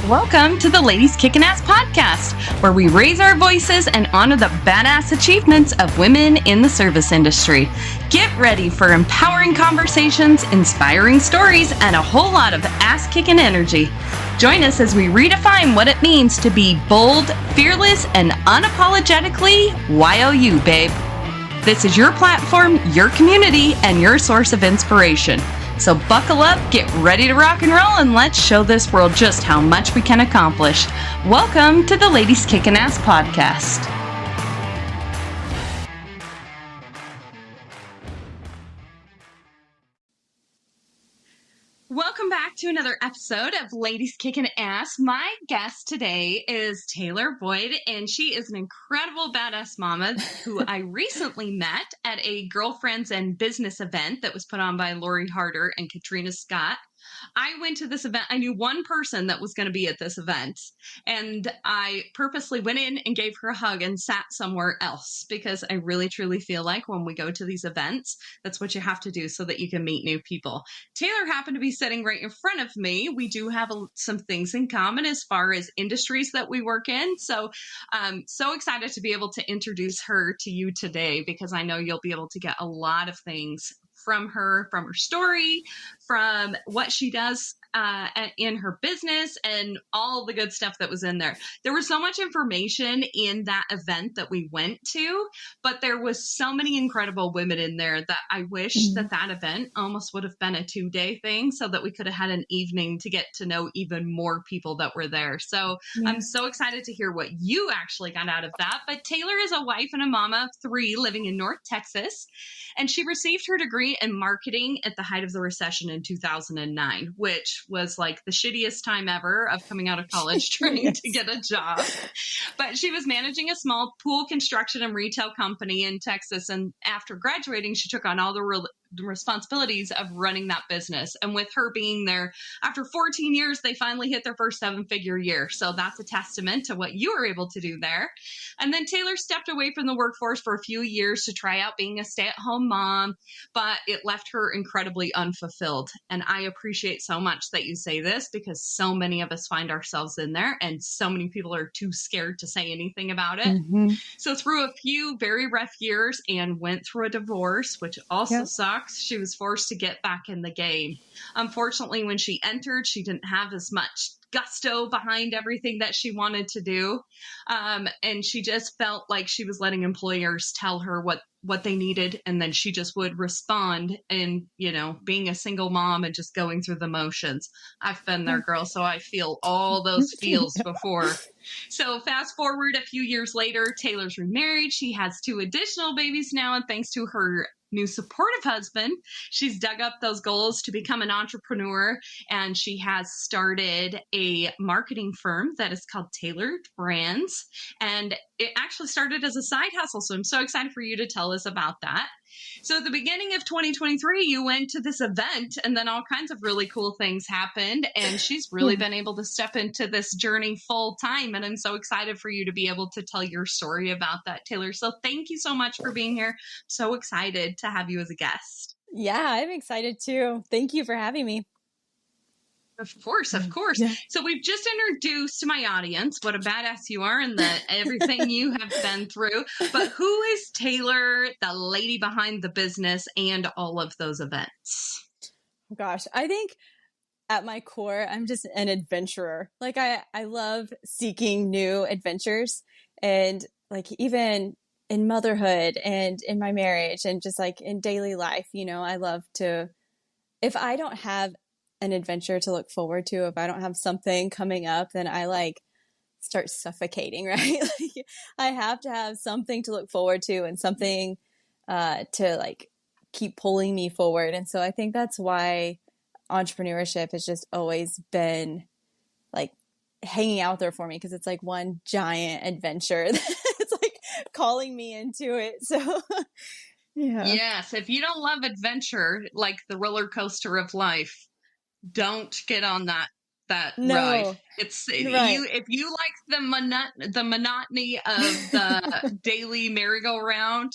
Welcome to the Ladies Kickin' Ass podcast, where we raise our voices and honor the badass achievements of women in the service industry. Get ready for empowering conversations, inspiring stories, and a whole lot of ass-kicking energy. Join us as we redefine what it means to be bold, fearless, and unapologetically YOU, babe. This is your platform, your community, and your source of inspiration. So buckle up, get ready to rock and roll, and let's show this world just how much we can accomplish. Welcome to the Ladies Kickin' Ass podcast. Welcome back to another episode of Ladies Kickin' Ass. My guest today is Talor Boyd, and she is an incredible badass mama who I recently met at a girlfriends and business event that was put on by Lori Harder and Katrina Scott. I went to this event. I knew one person that was going to be at this event, and I purposely went in and gave her a hug and sat somewhere else because I really, truly feel like when we go to these events, that's what you have to do so that you can meet new people. Talor happened to be sitting right in front of me. We do have some things in common as far as industries that we work in. So I'm so excited to be able to introduce her to you today because I know you'll be able to get a lot of things from her story, from what she does in her business, and all the good stuff that was in there. There was so much information in that event that we went to, but there was so many incredible women in there that I wish that event almost would have been a 2-day thing so that we could have had an evening to get to know even more people that were there. So I'm so excited to hear what you actually got out of that. But Talor is a wife and a mama of 3 living in North Texas, and she received her degree in marketing at the height of the recession in 2009, which was like the shittiest time ever of coming out of college trying to get a job. But she was managing a small pool construction and retail company in Texas. And after graduating, she took on all the responsibilities of running that business. And with her being there, after 14 years, they finally hit their first 7-figure year. So that's a testament to what you were able to do there. And then Talor stepped away from the workforce for a few years to try out being a stay-at-home mom, but it left her incredibly unfulfilled. And I appreciate so much that you say this because so many of us find ourselves in there and so many people are too scared to say anything about it. So through a few very rough years and went through a divorce, which also sucks. She was forced to get back in the game. Unfortunately, when she entered, she didn't have as much gusto behind everything that she wanted to do. And she just felt like she was letting employers tell her what they needed. And then she just would respond and, being a single mom and just going through the motions. I've been there, girl. So I feel all those feels before. So fast forward a few years later, Talor's remarried. She has 2 additional babies now. And thanks to her new supportive husband, she's dug up those goals to become an entrepreneur, and she has started a marketing firm that is called Talor'd Brands, and it actually started as a side hustle. So I'm so excited for you to tell us about that. So at the beginning of 2023, you went to this event and then all kinds of really cool things happened. And she's really been able to step into this journey full time. And I'm so excited for you to be able to tell your story about that, Talor. So thank you so much for being here. I'm so excited to have you as a guest. Yeah, I'm excited too. Thank you for having me. Of course. Yeah. So we've just introduced to my audience what a badass you are and everything you have been through. But who is Talor, the lady behind the business and all of those events? Gosh, I think at my core, I'm just an adventurer. Like I love seeking new adventures, and like even in motherhood and in my marriage and just like in daily life, I love to, if I don't have an adventure to look forward to, if I don't have something coming up, then I like start suffocating, right? Like I have to have something to look forward to and something to like keep pulling me forward. And so I think that's why entrepreneurship has just always been like hanging out there for me, because it's like one giant adventure. It's like calling me into it. So Yes, if you don't love adventure, like the roller coaster of life, don't get on that ride. It's right. If you like the monotony of the daily merry-go-round,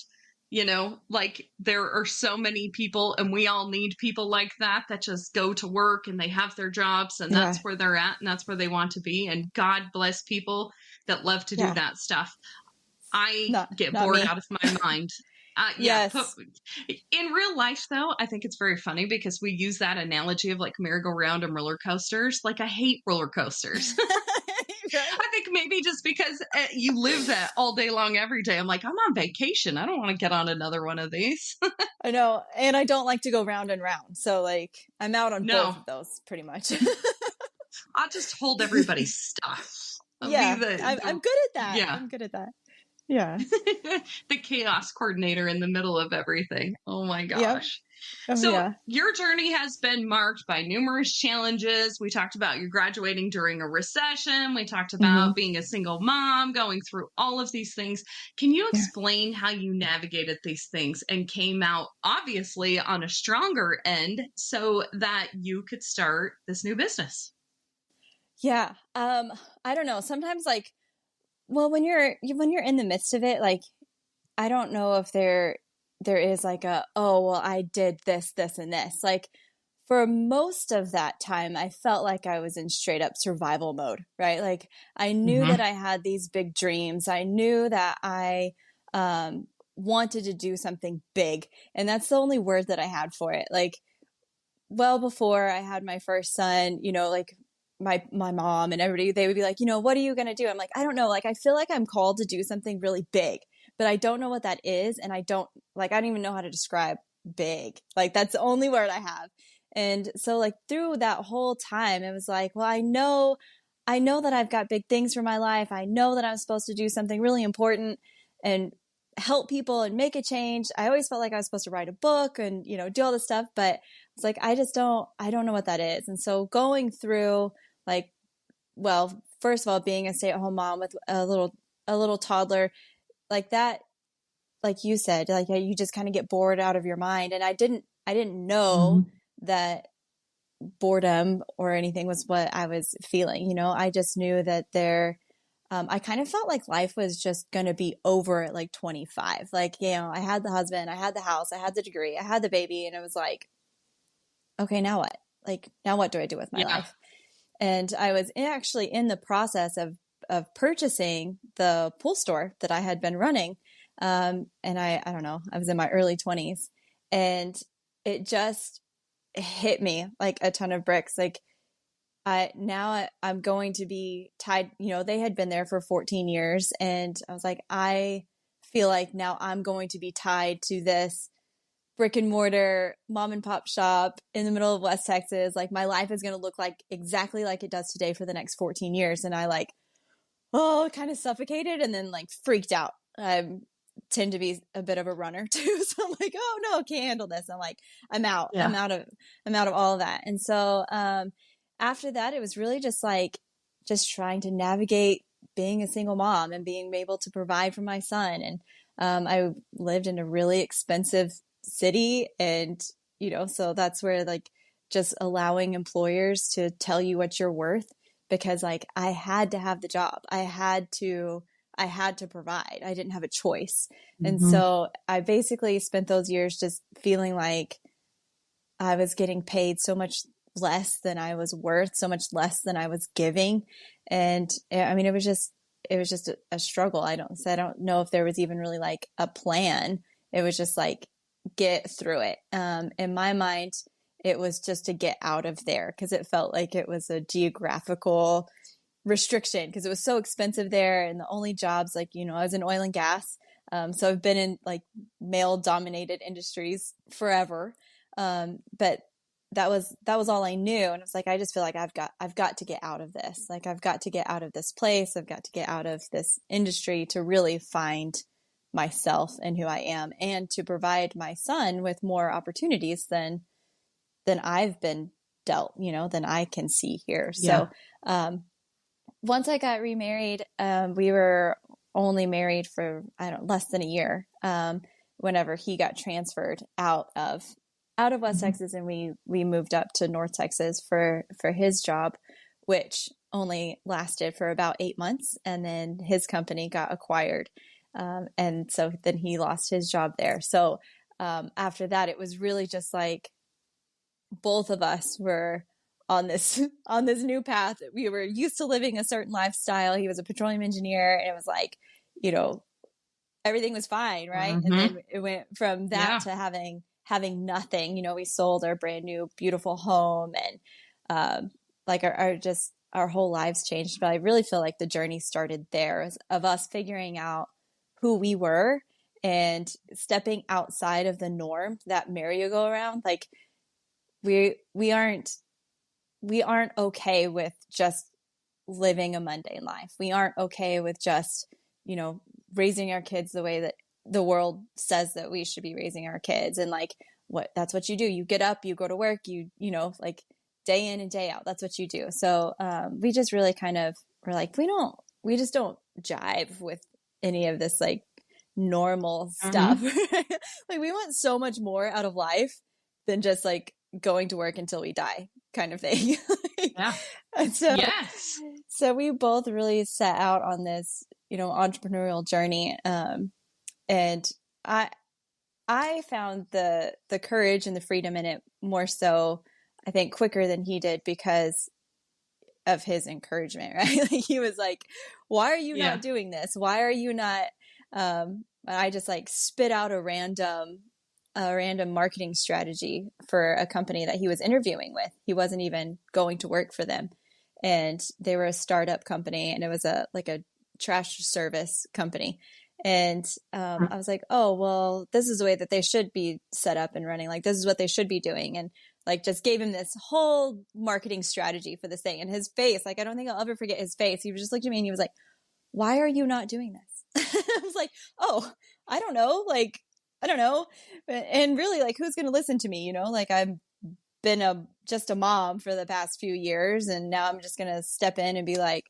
like there are so many people and we all need people like that just go to work and they have their jobs and Yeah. that's where they're at and that's where they want to be. And God bless people that love to do Yeah. that stuff. I get Not bored me. out of my mind. Yes. In real life, though, I think it's very funny because we use that analogy of like merry-go-round and roller coasters. Like, I hate roller coasters. Right? I think maybe just because you live that all day long, every day. I'm like, I'm on vacation. I don't want to get on another one of these. I know. And I don't like to go round and round. So like I'm out on both No, of those pretty much. I'll just hold everybody's stuff. I'll be Yeah. I'm good at that. yeah. I'm good at that. Yeah. The chaos coordinator in the middle of everything. Oh my Yep. gosh. Oh So yeah. your journey has been marked by numerous challenges. We talked about you graduating during a recession. We talked Hmm. about being a single mom, going through all of these things. Can you Yeah. explain how you navigated these things and came out obviously on a stronger end so that you could start this new business? Yeah. I don't know. Sometimes like, well, when you're in the midst of it, like, I don't know if there is like a, oh, well, I did this, this, and this. Like for most of that time, I felt like I was in straight up survival mode, right? Like I knew that Mm-hmm. I had these big dreams. I knew that I wanted to do something big. And that's the only word that I had for it. Like well before I had my first son, like my mom and everybody, they would be like, what are you going to do? I'm like, I don't know. Like, I feel like I'm called to do something really big, but I don't know what that is. And I don't even know how to describe big. Like, that's the only word I have. And so like through that whole time, it was like, well, I know that I've got big things for my life. I know that I'm supposed to do something really important and help people and make a change. I always felt like I was supposed to write a book and, do all this stuff, but it's like, I don't know what that is. And so going through like, well, first of all, being a stay-at-home mom with a little toddler like that, like you said, like you just kind of get bored out of your mind. And I didn't know that boredom or anything was what I was feeling. I just knew that I kind of felt like life was just going to be over at like 25. Like, I had the husband, I had the house, I had the degree, I had the baby. And it was like, okay, now what? Like, now what do I do with my Yeah. life? And I was actually in the process of purchasing the pool store that I had been running. And I don't know, I was in my early 20s and it just hit me like a ton of bricks. Like I'm going to be tied, they had been there for 14 years. And I was like, I feel like now I'm going to be tied to this brick and mortar mom and pop shop in the middle of West Texas. Like my life is going to look like exactly like it does today for the next 14 years. And I kind of suffocated and then like freaked out. I tend to be a bit of a runner too. So I'm like, oh no, can't handle this. I'm like, I'm out. Yeah. I'm out of all of that. And so after that, it was really just like just trying to navigate being a single mom and being able to provide for my son. And I lived in a really expensive city, and so that's where like just allowing employers to tell you what you're worth, because like I had to have the job. I had to provide. I didn't have a choice. And so I basically spent those years just feeling like I was getting paid so much less than I was worth, so much less than I was giving. And I mean, it was just a struggle. I don't know if there was even really like a plan. It was just like, get through it. In my mind, it was just to get out of there because it felt like it was a geographical restriction because it was so expensive there. And the only jobs, like, I was in oil and gas. So I've been in like male dominated industries forever. But that was all I knew. And it's like, I just feel like I've got to get out of this. Like I've got to get out of this place. I've got to get out of this industry to really find myself and who I am, and to provide my son with more opportunities than I've been dealt, than I can see here. Yeah. So, once I got remarried, we were only married for, less than a year. Whenever he got transferred out of West Texas, and we moved up to North Texas for his job, which only lasted for about 8 months. And then his company got acquired. And so then he lost his job there. So after that, it was really just like both of us were on this new path. We were used to living a certain lifestyle. He was a petroleum engineer, and it was like, you know, everything was fine, right? And then it went from that to having nothing. You know, we sold our brand new beautiful home, and like our whole lives changed. But I really feel like the journey started there, of us figuring out who we were and stepping outside of the norm, that merry-go-round. Like we aren't okay with just living a mundane life. We aren't okay with just, you know, raising our kids the way that the world says that we should be raising our kids. And like, that's what you do. You get up, you go to work, you know, like day in and day out, that's what you do. So, we just really kind of were like, we just don't jive with any of this like normal stuff. Like we want so much more out of life than just like going to work until we die kind of thing. Yeah. And so, yes. So we both really set out on this, you know, entrepreneurial journey. And I found the courage and the freedom in it more so, I think, quicker than he did because of his encouragement, right? Like he was like, why are you not doing this? Why are you not, I just like spit out a random marketing strategy for a company that he was interviewing with. He wasn't even going to work for them. And they were a startup company, and it was a trash service company. And I was like, oh, well, this is the way that they should be set up and running. Like, this is what they should be doing. And like, just gave him this whole marketing strategy for this thing. And his face, like, I don't think I'll ever forget his face. He was just looked at me and he was like, why are you not doing this? I was like, oh, I don't know. Like, I don't know. And really, like, who's going to listen to me? You know, like I've been just a mom for the past few years. And now I'm just going to step in and be like,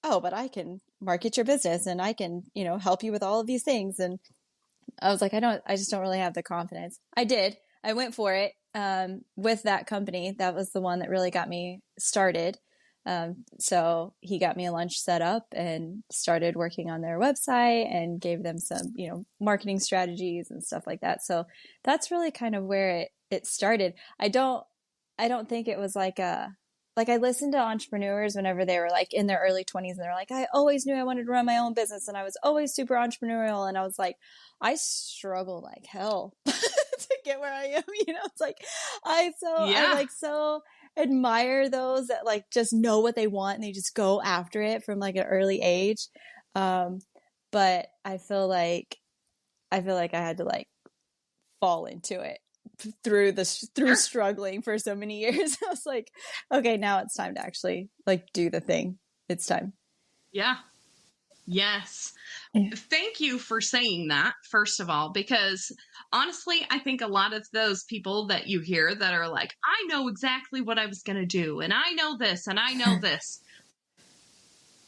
oh, but I can market your business and I can, you know, help you with all of these things. And I was like, I just don't really have the confidence. I went for it with that company. That was the one that really got me started. So he got me a lunch set up and started working on their website and gave them some, you know, marketing strategies and stuff like that. So that's really kind of where it started. I don't think it was like I listened to entrepreneurs whenever they were like in their early 20s and they're like, I always knew I wanted to run my own business and I was always super entrepreneurial. And I was like, I struggle like hell to get where I am. You know, it's like, I like so admire those that like just know what they want and they just go after it from like an early age. But I feel like I had to like fall into it through struggling for so many years. I was like, okay, now it's time to actually like do the thing. It's time. Yeah. Yes. Thank you for saying that, first of all, because honestly, I think a lot of those people that you hear that are like, I know exactly what I was going to do, and I know this, and I know this.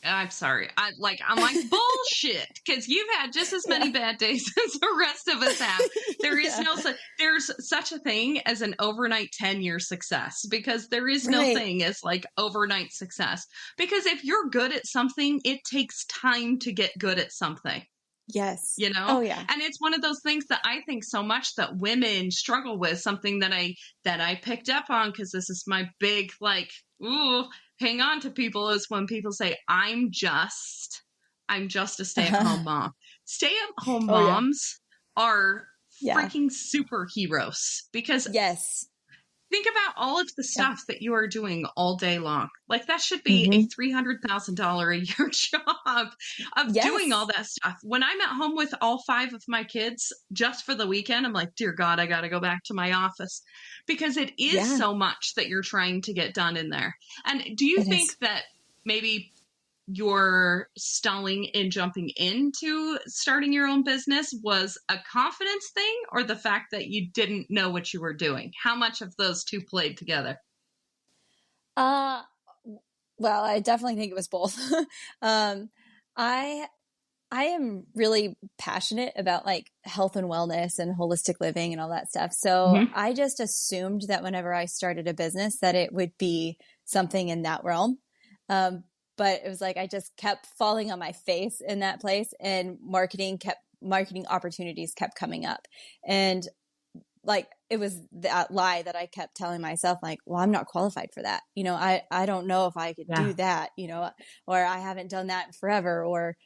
I'm sorry. I'm like bullshit, because you've had just as many bad days as the rest of us have. There is there's such a thing as an overnight 10-year success, because there is no thing as like overnight success. Because if you're good at something, it takes time to get good at something. Yes. You know? Oh yeah. And it's one of those things that I think so much that women struggle with, something that I picked up on, because this is my big like, ooh, hang on to people, is when people say, I'm just a stay-at-home mom. Stay-at-home moms are freaking superheroes, because think about all of the stuff that you are doing all day long. Like that should be a $300,000 a year job of doing all that stuff. When I'm at home with all 5 of my kids just for the weekend, I'm like, dear God, I got to go back to my office, because it is so much that you're trying to get done in there. And do you think that maybe your stalling in jumping into starting your own business was a confidence thing, or the fact that you didn't know what you were doing? How much of those two played together? Well, I definitely think it was both. I am really passionate about like health and wellness and holistic living and all that stuff. So I just assumed that whenever I started a business that it would be something in that realm. but it was like I just kept falling on my face in that place, and marketing opportunities kept coming up. And like it was that lie that I kept telling myself, like, well, I'm not qualified for that. I don't know if I could do that, or I haven't done that in forever, or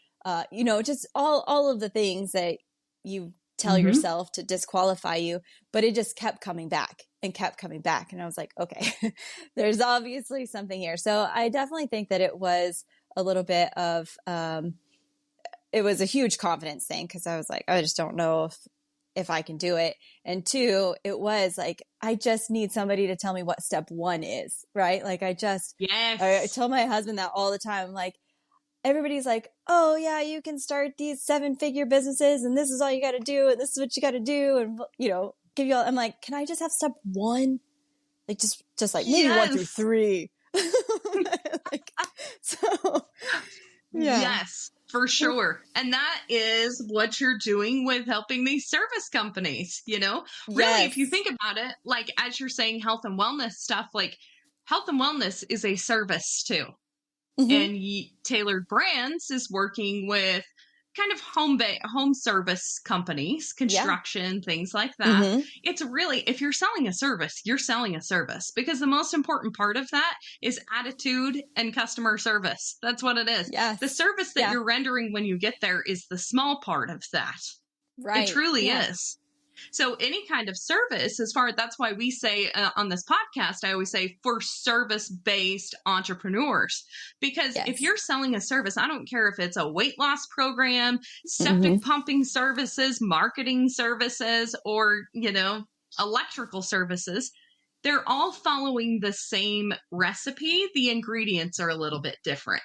just all of the things that you tell yourself to disqualify you. But it just kept coming back and kept coming back. And I was like, okay, there's obviously something here. So I definitely think that it was a little bit of, it was a huge confidence thing, because I was like, I just don't know if I can do it. And two, it was like, I just need somebody to tell me what step one is, right? Like I tell my husband that all the time. Like, everybody's like, oh yeah, you can start these 7-figure businesses, and this is all you got to do, and this is what you got to do, and give you all. I'm like, can I just have step one? Like just like maybe 1 through 3. Like, so yeah. Yes, for sure. And that is what you're doing with helping these service companies, Really, if you think about it, like as you're saying, health and wellness stuff, like health and wellness is a service too. And Talor'd Brands is working with kind of home service companies, construction, things like that. It's really, if you're selling a service, you're selling a service, because the most important part of that is attitude and customer service. That's what it is. Yes. The service that you're rendering when you get there is the small part of that. Right. It truly is. So any kind of service, that's why we say on this podcast, I always say for service-based entrepreneurs, because if you're selling a service, I don't care if it's a weight loss program, septic pumping services, marketing services, or, electrical services, they're all following the same recipe. The ingredients are a little bit different.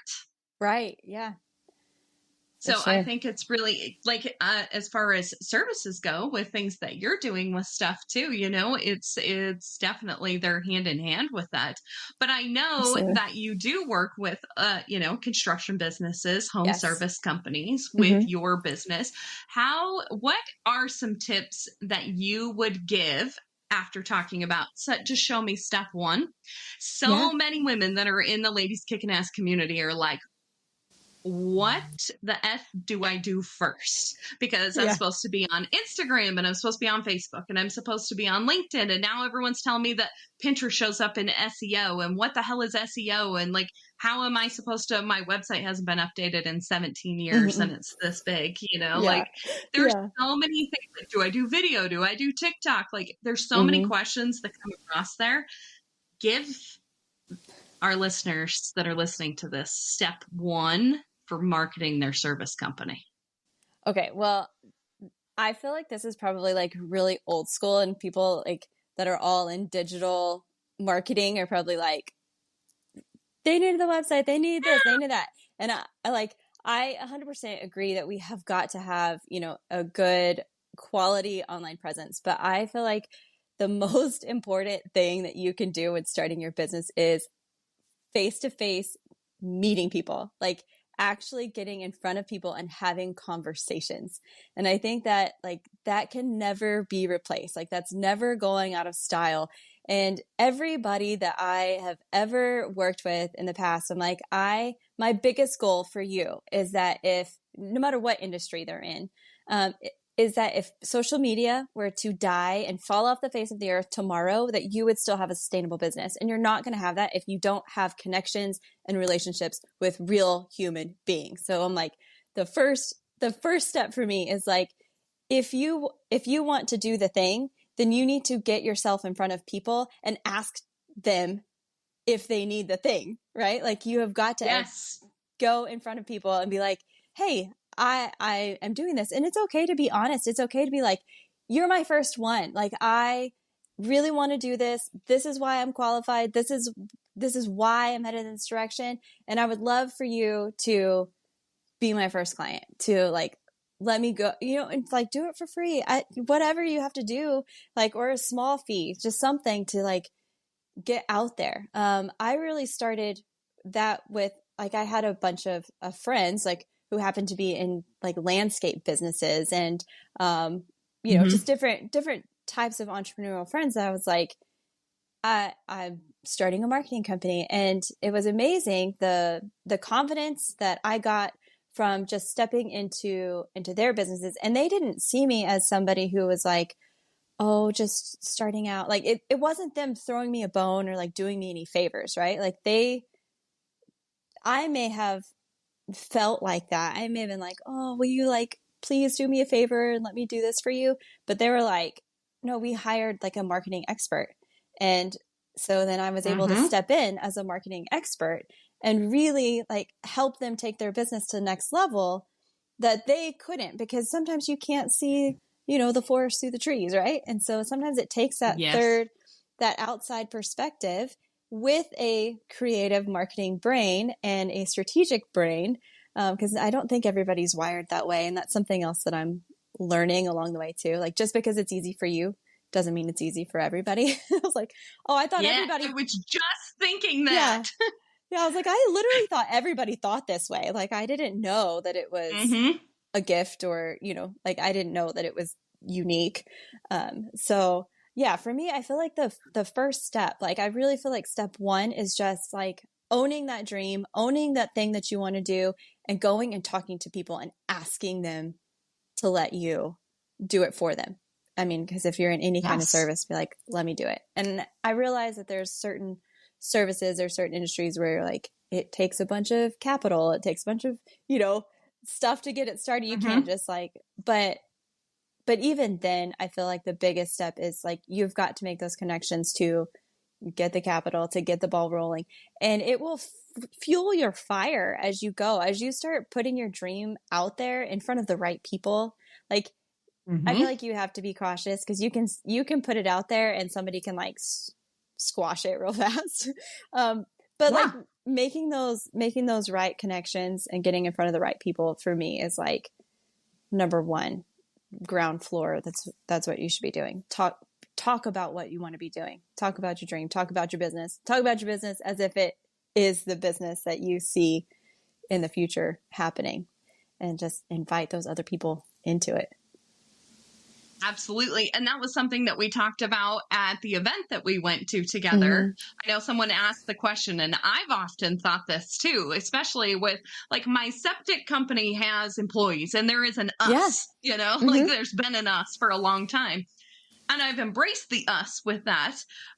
Right. Yeah. So I think it's really like, as far as services go, with things that you're doing with stuff too, it's definitely they're hand in hand with that. But I know that you do work with, construction businesses, home service companies with your business. What are some tips that you would give after talking about, just show me step one? So many women that are in the Ladies Kicking Ass community are like, what the F do I do first? Because I'm supposed to be on Instagram, and I'm supposed to be on Facebook, and I'm supposed to be on LinkedIn. And now everyone's telling me that Pinterest shows up in SEO, and what the hell is SEO? And like, how am I supposed to, my website hasn't been updated in 17 years and it's this big, like there's so many things. Like, do I do video? Do I do TikTok? Like there's so many questions that come across there. Give our listeners that are listening to this step one for marketing their service company. Okay. Well, I feel like this is probably like really old school, and people like that are all in digital marketing are probably like, they need the website, they need this, they need that. And I 100% agree that we have got to have, a good quality online presence. But I feel like the most important thing that you can do when starting your business is face-to-face meeting people, like actually getting in front of people and having conversations. And I think that like that can never be replaced. Like that's never going out of style. And everybody that I have ever worked with in the past, I'm like, my biggest goal for you is that if, no matter what industry they're in, is that if social media were to die and fall off the face of the earth tomorrow, that you would still have a sustainable business. And you're not going to have that if you don't have connections and relationships with real human beings. So I'm like, the first step for me is like, if you want to do the thing, then you need to get yourself in front of people and ask them if they need the thing, right? Like you have got to go in front of people and be like, hey, I am doing this. And it's okay to be honest. It's okay to be like, you're my first one. Like, I really want to do this. This is why I'm qualified. This is why I'm headed in this direction. And I would love for you to be my first client, to like, let me go, and like do it for free. Whatever you have to do, like, or a small fee, just something to like get out there. I really started that with like, I had a bunch of friends like who happened to be in like landscape businesses and, just different types of entrepreneurial friends that I was like, I'm starting a marketing company, and it was amazing the confidence that I got from just stepping into their businesses. And they didn't see me as somebody who was like, oh, just starting out. Like it wasn't them throwing me a bone or like doing me any favors, right? Like I may have felt like that. I may have been like, oh, will you like please do me a favor and let me do this for you? But they were like, no, we hired like a marketing expert. And so then I was able to step in as a marketing expert and really like help them take their business to the next level that they couldn't, because sometimes you can't see, the forest through the trees, right? And so sometimes it takes that that outside perspective with a creative marketing brain and a strategic brain, because I don't think everybody's wired that way. And that's something else that I'm learning along the way too. Like, just because it's easy for you doesn't mean it's easy for everybody. I was like, oh, I thought everybody... I was just thinking that. Yeah, I was like, I literally thought everybody thought this way. Like, I didn't know that it was a gift, or, like, I didn't know that it was unique. So yeah, for me, I feel like the first step, like, I really feel like step one is just like owning that dream, owning that thing that you want to do, and going and talking to people and asking them to let you do it for them. I mean, because if you're in any kind of service, be like, let me do it. And I realize that there's certain services or certain industries where like it takes a bunch of capital, it takes a bunch of, stuff to get it started. You can't just like, but even then, I feel like the biggest step is like, you've got to make those connections to get the capital, to get the ball rolling, and it will fuel your fire as you go, as you start putting your dream out there in front of the right people. Like, I feel like you have to be cautious, because you can put it out there and somebody can like squash it real fast. But like making those right connections and getting in front of the right people, for me, is like number one, ground floor. That's what you should be doing. Talk about what you want to be doing. Talk about your dream. Talk about your business. Talk about your business as if it is the business that you see in the future happening, and just invite those other people into it. Absolutely. And that was something that we talked about at the event that we went to together. I know someone asked the question, and I've often thought this too, especially with like my septic company has employees, and there is an us, like there's been an us for a long time. And I've embraced the us with that.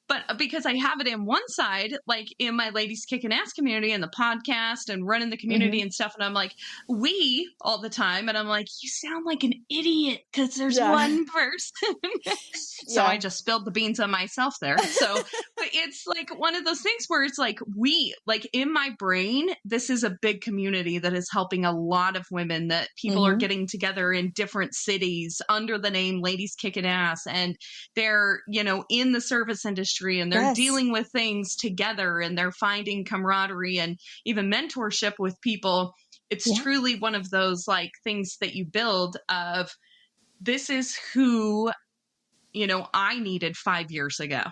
But because I have it in one side, like in my Ladies Kicking Ass community and the podcast and running the community and stuff. And I'm like, we all the time. And I'm like, you sound like an idiot because there's one person. So I just spilled the beans on myself there. So but it's like one of those things where it's like, like in my brain, this is a big community that is helping a lot of women, that people are getting together in different cities under the name Ladies Kicking Ass. And they're, in the service industry, and they're dealing with things together, and they're finding camaraderie and even mentorship with people. It's truly one of those like things that you build of, this is who, I needed 5 years ago.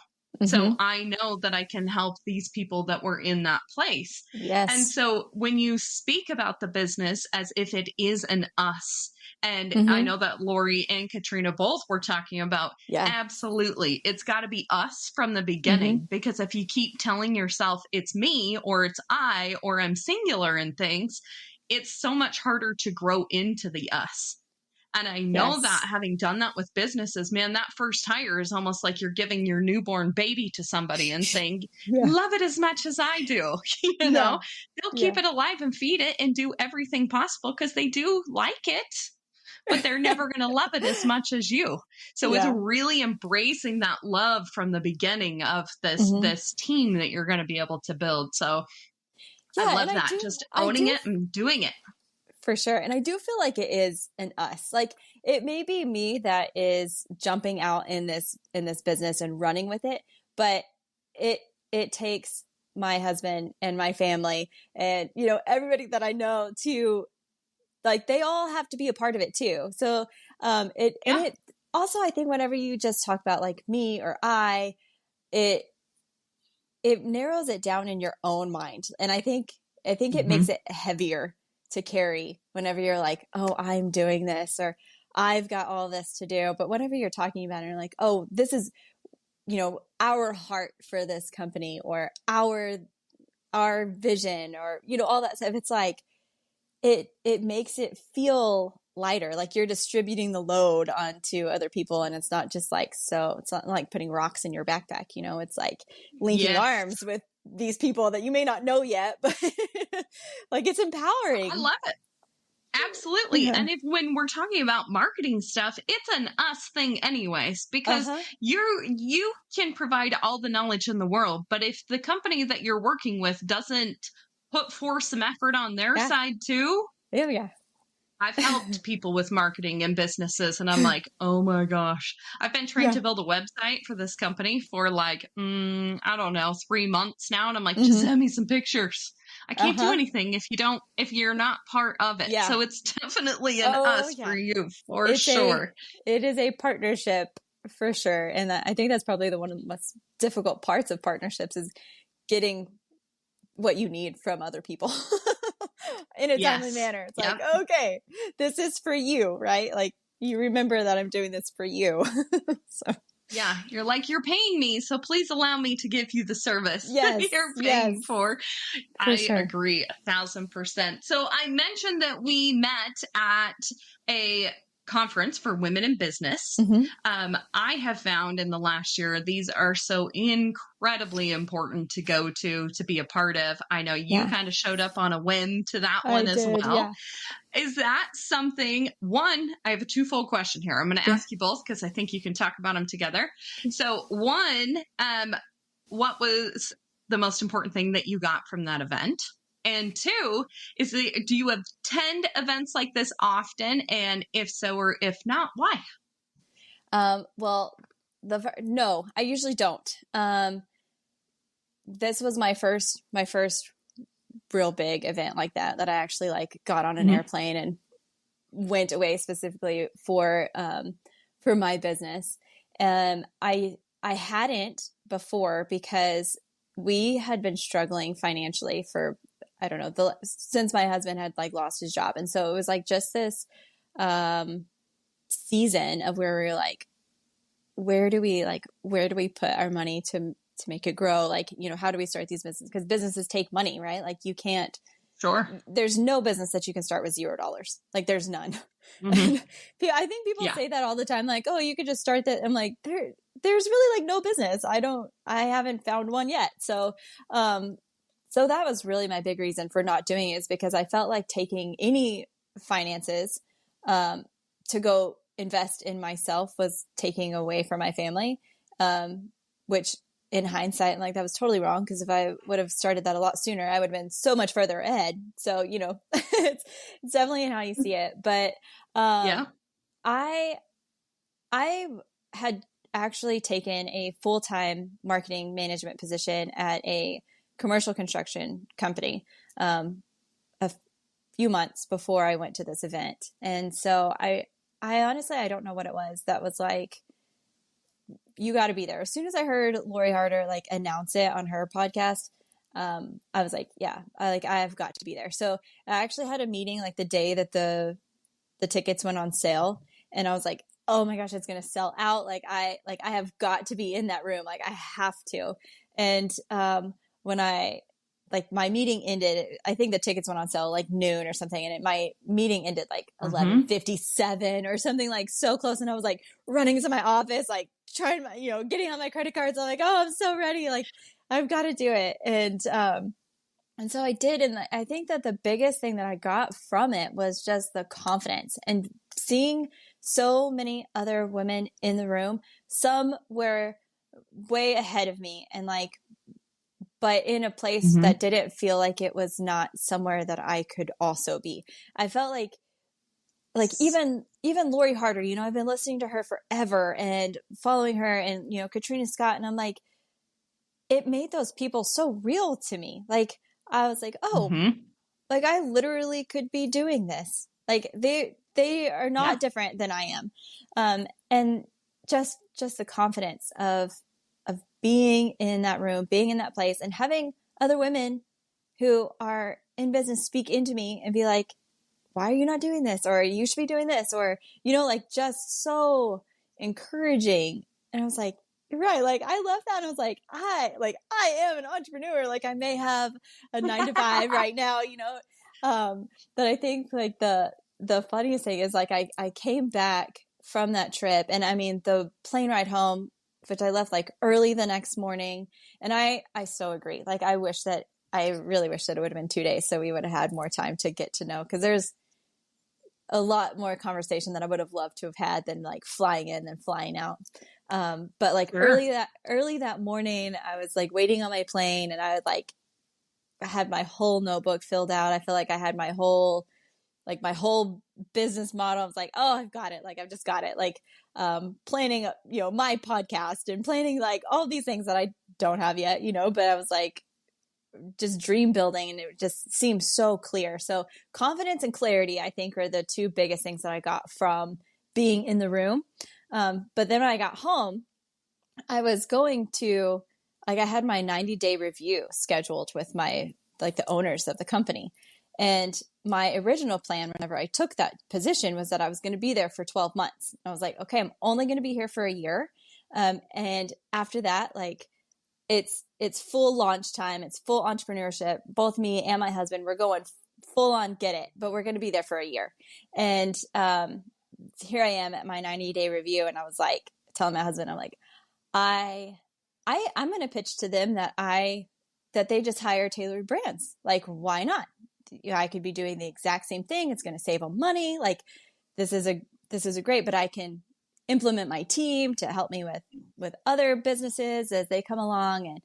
So I know that I can help these people that were in that place. Yes. And so when you speak about the business as if it is an us, and I know that Lori and Katrina both were talking about, absolutely, it's got to be us from the beginning, because if you keep telling yourself it's me, or it's I, or I'm singular in things, it's so much harder to grow into the us. And I know that, having done that with businesses, man, that first hire is almost like you're giving your newborn baby to somebody and saying, love it as much as I do. They'll keep it alive and feed it and do everything possible because they do like it, but they're never going to love it as much as you. So it's really embracing that love from the beginning of this team that you're going to be able to build. So I love that. Just owning it and doing it. For sure. And I do feel like it is an us. Like, it may be me that is jumping out in this business and running with it, but it takes my husband and my family and, everybody that I know to, like, they all have to be a part of it too. So, and it also, I think whenever you just talk about like me or I, it narrows it down in your own mind. And I think it makes it heavier to carry whenever you're like, oh, I'm doing this, or I've got all this to do. But whenever you're talking about it, you're like, oh, this is our heart for this company or our vision or, all that stuff. It's like, it makes it feel lighter, like you're distributing the load onto other people. And it's not just like, so it's not like putting rocks in your backpack, it's like linking Yes. arms with these people that you may not know yet, but like it's empowering. I love it. Absolutely. Yeah. And when we're talking about marketing stuff, it's an us thing anyways, because you can provide all the knowledge in the world, but if the company that you're working with doesn't put forth some effort on their side too. Yeah. I've helped people with marketing and businesses, and I'm like, oh my gosh. I've been trying to build a website for this company for like, I don't know, 3 months now. And I'm like, just send me some pictures. I can't do anything if you're not part of it. Yeah. So it's definitely an us for you, for sure. It is a partnership for sure. And I think that's probably one of the most difficult parts of partnerships is getting what you need from other people in a timely manner. It's like, okay, this is for you, right? Like you remember that I'm doing this for you. So. Yeah, you're paying me, so please allow me to give you the service you're paying for. I agree 1,000%. So I mentioned that we met at a conference for women in business. I have found in the last year, these are so incredibly important to go to be a part of. I know you kind of showed up on a whim to that one as well. Yeah. Is that something, I have a twofold question here. I'm going to ask you both because I think you can talk about them together. So one, what was the most important thing that you got from that event? And two, do you attend events like this often? And if so, or if not, why? Well, no, I usually don't. This was my first real big event like that I actually like got on an airplane and went away specifically for my business. And I hadn't before because we had been struggling financially for, I don't know, since my husband had like lost his job. And so it was like just this season of where we were like, where do we put our money to make it grow? Like, how do we start these businesses? Because businesses take money, right? Like you can't, there's no business that you can start with $0. Like there's none. I think people say that all the time. Like, oh, you could just start that. I'm like, there's really like no business. I haven't found one yet. So that was really my big reason for not doing it, is because I felt like taking any finances to go invest in myself was taking away from my family, which in hindsight, like that was totally wrong. Because if I would have started that a lot sooner, I would have been so much further ahead. So, it's definitely how you see it. But I had actually taken a full-time marketing management position at a commercial construction company a few months before I went to this event. And so I honestly, I don't know what it was that was like, you got to be there. As soon as I heard Lori Harder like announce it on her podcast, I was like, I've got to be there. So I actually had a meeting like the day that the tickets went on sale, and I was like, oh my gosh, it's going to sell out. I have got to be in that room. Like I have to. And when my meeting ended, I think the tickets went on sale like noon or something. And my meeting ended like 11:57 or something, like so close. And I was like running to my office, like trying, getting on my credit cards. I'm like, oh, I'm so ready. Like I've got to do it. And so I did. And I think that the biggest thing that I got from it was just the confidence and seeing so many other women in the room. Some were way ahead of me and but in a place that didn't feel like it was not somewhere that I could also be. I felt like even Lori Harder, I've been listening to her forever and following her, and, Katrina Scott. And I'm like, it made those people so real to me. Like, I was like, oh, like I literally could be doing this. Like they are not different than I am. And just the confidence of being in that room, being in that place, and having other women who are in business speak into me and be like, why are you not doing this? Or you should be doing this, or, just so encouraging. And I was like, Right. Like I love that. And I was like, I am an entrepreneur. Like I may have a 9 to 5 right now, but I think like the funniest thing is like I came back from that trip, and I mean the plane ride home, which I left like early the next morning. And I so agree. Like I really wish that it would have been 2 days so we would have had more time to get to know, because there's a lot more conversation that I would have loved to have had than like flying in and flying out. But like Sure. early that morning, I was like waiting on my plane, and I had my whole notebook filled out. I feel like I had my whole business model. I was like, oh, I've got it. Like, I've just got it. Like, planning, my podcast and planning like all these things that I don't have yet, but I was like, just dream building, and it just seemed so clear. So confidence and clarity, I think, are the two biggest things that I got from being in the room. But then when I got home, I was going to, like, I had my 90-day review scheduled with the owners of the company. And my original plan, whenever I took that position, was that I was going to be there for 12 months. I was like, okay, I'm only going to be here for a year. And after that, like, it's full launch time. It's full entrepreneurship. Both me and my husband, we're going full on get it, but we're going to be there for a year. And here I am at my 90-day review. And I was like, telling my husband, I'm like, I'm going to pitch to them that they just hire Talor'd Brands. Like, why not? I could be doing the exact same thing. It's going to save them money. Like, this is a great, but I can implement my team to help me with other businesses as they come along. And,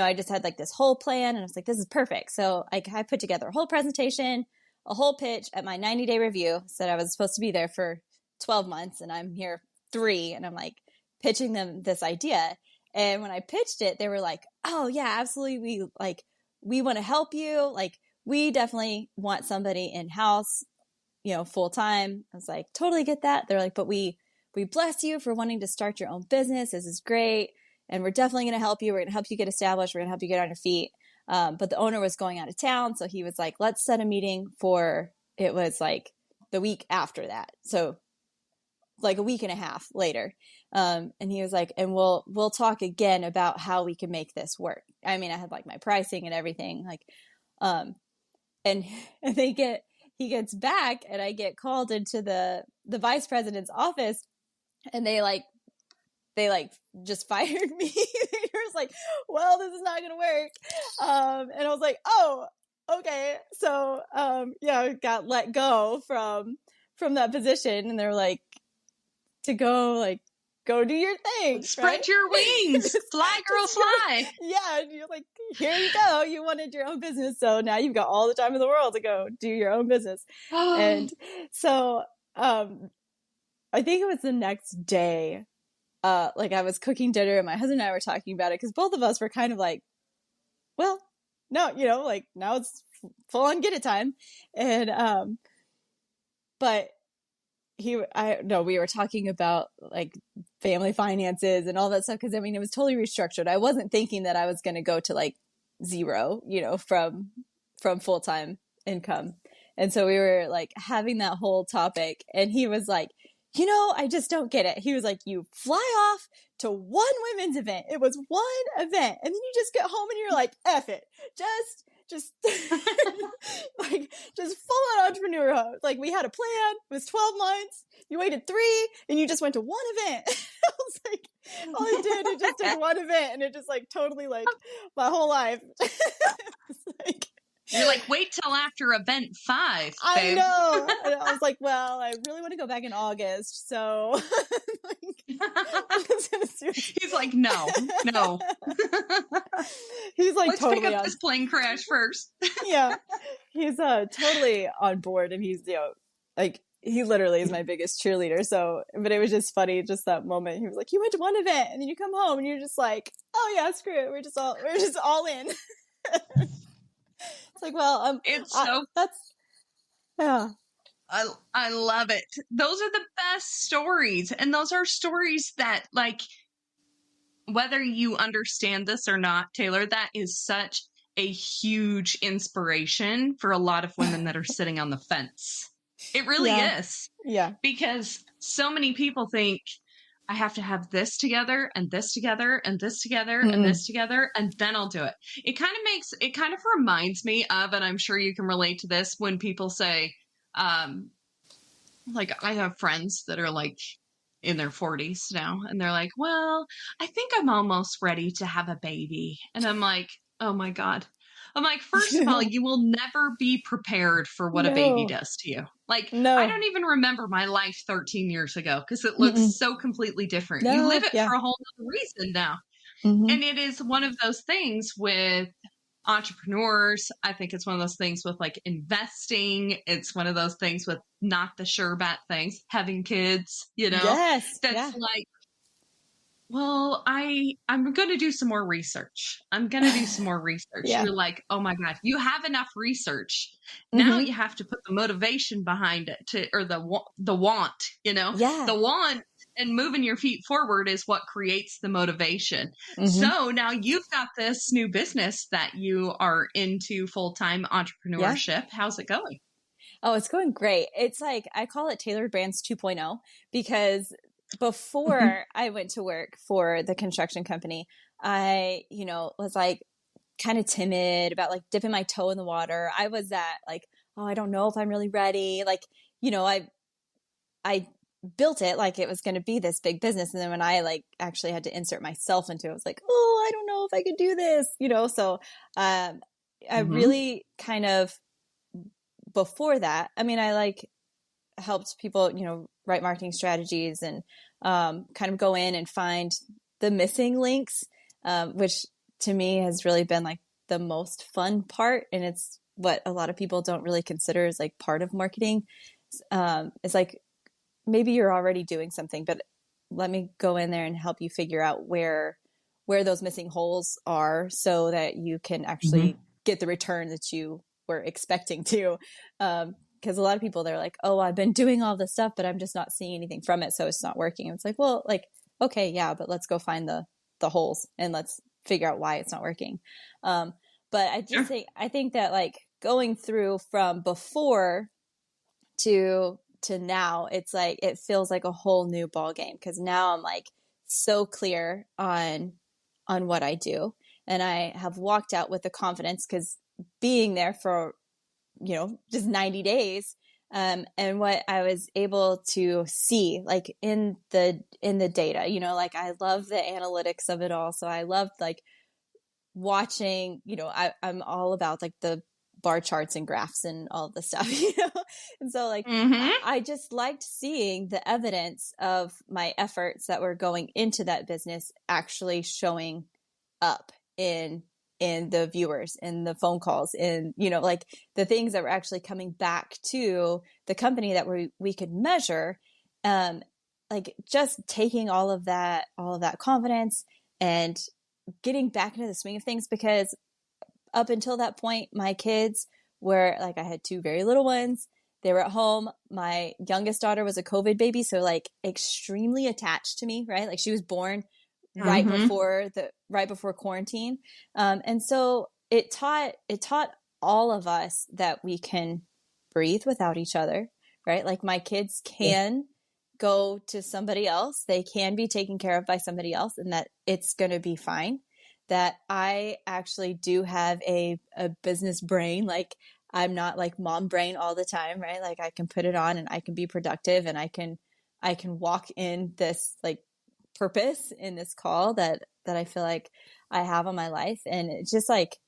I just had like this whole plan, and I was like, this is perfect. So I put together a whole presentation, a whole pitch at my 90-day review. Said I was supposed to be there for 12 months and I'm here 3. And I'm like pitching them this idea. And when I pitched it, they were like, oh yeah, absolutely. We want to help you. Like, we definitely want somebody in-house, full time. I was like, totally get that. They're like, but we bless you for wanting to start your own business. This is great. And we're definitely going to help you. We're going to help you get established. We're going to help you get on your feet. But the owner was going out of town. So he was like, let's set a meeting it was like the week after that. So like a week and a half later. And he was like, and we'll talk again about how we can make this work. I mean, I had like my pricing and everything, like, and he gets back, and I get called into the vice president's office, and they just fired me. They was like, well, this is not going to work. And I was like, oh, okay. So, I got let go from that position, and they're like, to go do your thing. Spread right? your wings. Fly, girl, fly. Yeah. And you're like, here you go. You wanted your own business. So now you've got all the time in the world to go do your own business. And so, I think it was the next day, like I was cooking dinner, and my husband and I were talking about it, because both of us were kind of like, well, no, like now it's full on get it time. And, but we were talking about like family finances and all that stuff. Cause I mean, it was totally restructured. I wasn't thinking that I was going to go to like 0, from full-time income. And so we were like having that whole topic, and he was like, I just don't get it. He was like, you fly off to one women's event. It was one event. And then you just get home and you're like, F it. Just like, just full on entrepreneurhood. Like, we had a plan. It was 12 months. You waited 3, and you just went to one event. I was like, all I did, it just did one event, and it just like totally like my whole life. It's like, you're like, wait till after event 5, babe. I know. And I was like, well, I really want to go back in August. So he's like, no. He's like, let's totally pick up this plane crash first. Yeah. He's totally on board, and he's, like, he literally is my biggest cheerleader. So, but it was just funny, just that moment. He was like, you went to one event, and then you come home, and you're just like, oh yeah, screw it. We're just all in. It's like, well, yeah. I love it. Those are the best stories. And those are stories that, like, whether you understand this or not, Talor, that is such a huge inspiration for a lot of women that are sitting on the fence. It really is. Yeah. Because so many people think, I have to have this together and this together and this together and Mm-mm. this together, and then I'll do it. It kind of reminds me of, and I'm sure you can relate to this, when people say, um, like, I have friends that are like in their 40s now, and they're like, well, I think I'm almost ready to have a baby. And I'm like, oh my God. I'm like, first of all, you will never be prepared for what a baby No, does to you. Like, I no. don't even remember my life 13 years ago because it looks Mm-mm. so completely different. You live No, it yeah. for a whole other reason now. Mm-hmm. And it is one of those things with entrepreneurs. I think it's one of those things with like investing. It's one of those things with not the sure bet things, having kids, Yes, that's yeah. like, well, I'm going to do some more research. I'm going to do some more research. Yeah. You're like, oh my God, you have enough research. Now Mm-hmm. you have to put the motivation behind it or the want, Yeah. the want and moving your feet forward is what creates the motivation. Mm-hmm. So now you've got this new business that you are into full-time Yeah. entrepreneurship. How's it going? Oh, it's going great. It's like, I call it Talor'd Brands 2.0 because before I went to work for the construction company, I, was like kind of timid about like dipping my toe in the water. I was that like, oh, I don't know if I'm really ready. Like, I built it like it was going to be this big business. And then when I like actually had to insert myself into it, I was like, oh, I don't know if I could do this. So, I Mm-hmm. really kind of before that, I mean, I like helped people, write marketing strategies and kind of go in and find the missing links, which to me has really been like the most fun part. And it's what a lot of people don't really consider as like part of marketing. It's like maybe you're already doing something, but let me go in there and help you figure out where those missing holes are so that you can actually Mm-hmm. get the return that you were expecting to. Because a lot of people, they're like, oh, I've been doing all this stuff, but I'm just not seeing anything from it. So it's not working. And it's like, well, like, okay, yeah, but let's go find the holes and let's figure out why it's not working. But Sure. I think that like going through from before to now, it's like it feels like a whole new ball game because now I'm like so clear on what I do, and I have walked out with the confidence because being there for just 90 days, and what I was able to see like in the data, like I love the analytics of it all, so I loved like watching, I'm all about like the bar charts and graphs and all of the stuff, and so like Mm-hmm. I just liked seeing the evidence of my efforts that were going into that business actually showing up in the viewers, in the phone calls, in like the things that were actually coming back to the company that we could measure, um like just taking all of that confidence and getting back into the swing of things, because up until that point, my kids were like, I had two very little ones. They were at home. My youngest daughter was a COVID baby, so like extremely attached to me, right? Like she was born Mm-hmm. right before quarantine, and so it taught all of us that we can breathe without each other, right? Like my kids can go to somebody else, they can be taken care of by somebody else, and that it's going to be fine. That I actually do have a business brain. Like I'm not like mom brain all the time, right? Like I can put it on and I can be productive, and I can walk in this like purpose in this call that I feel like I have on my life. And it's just like,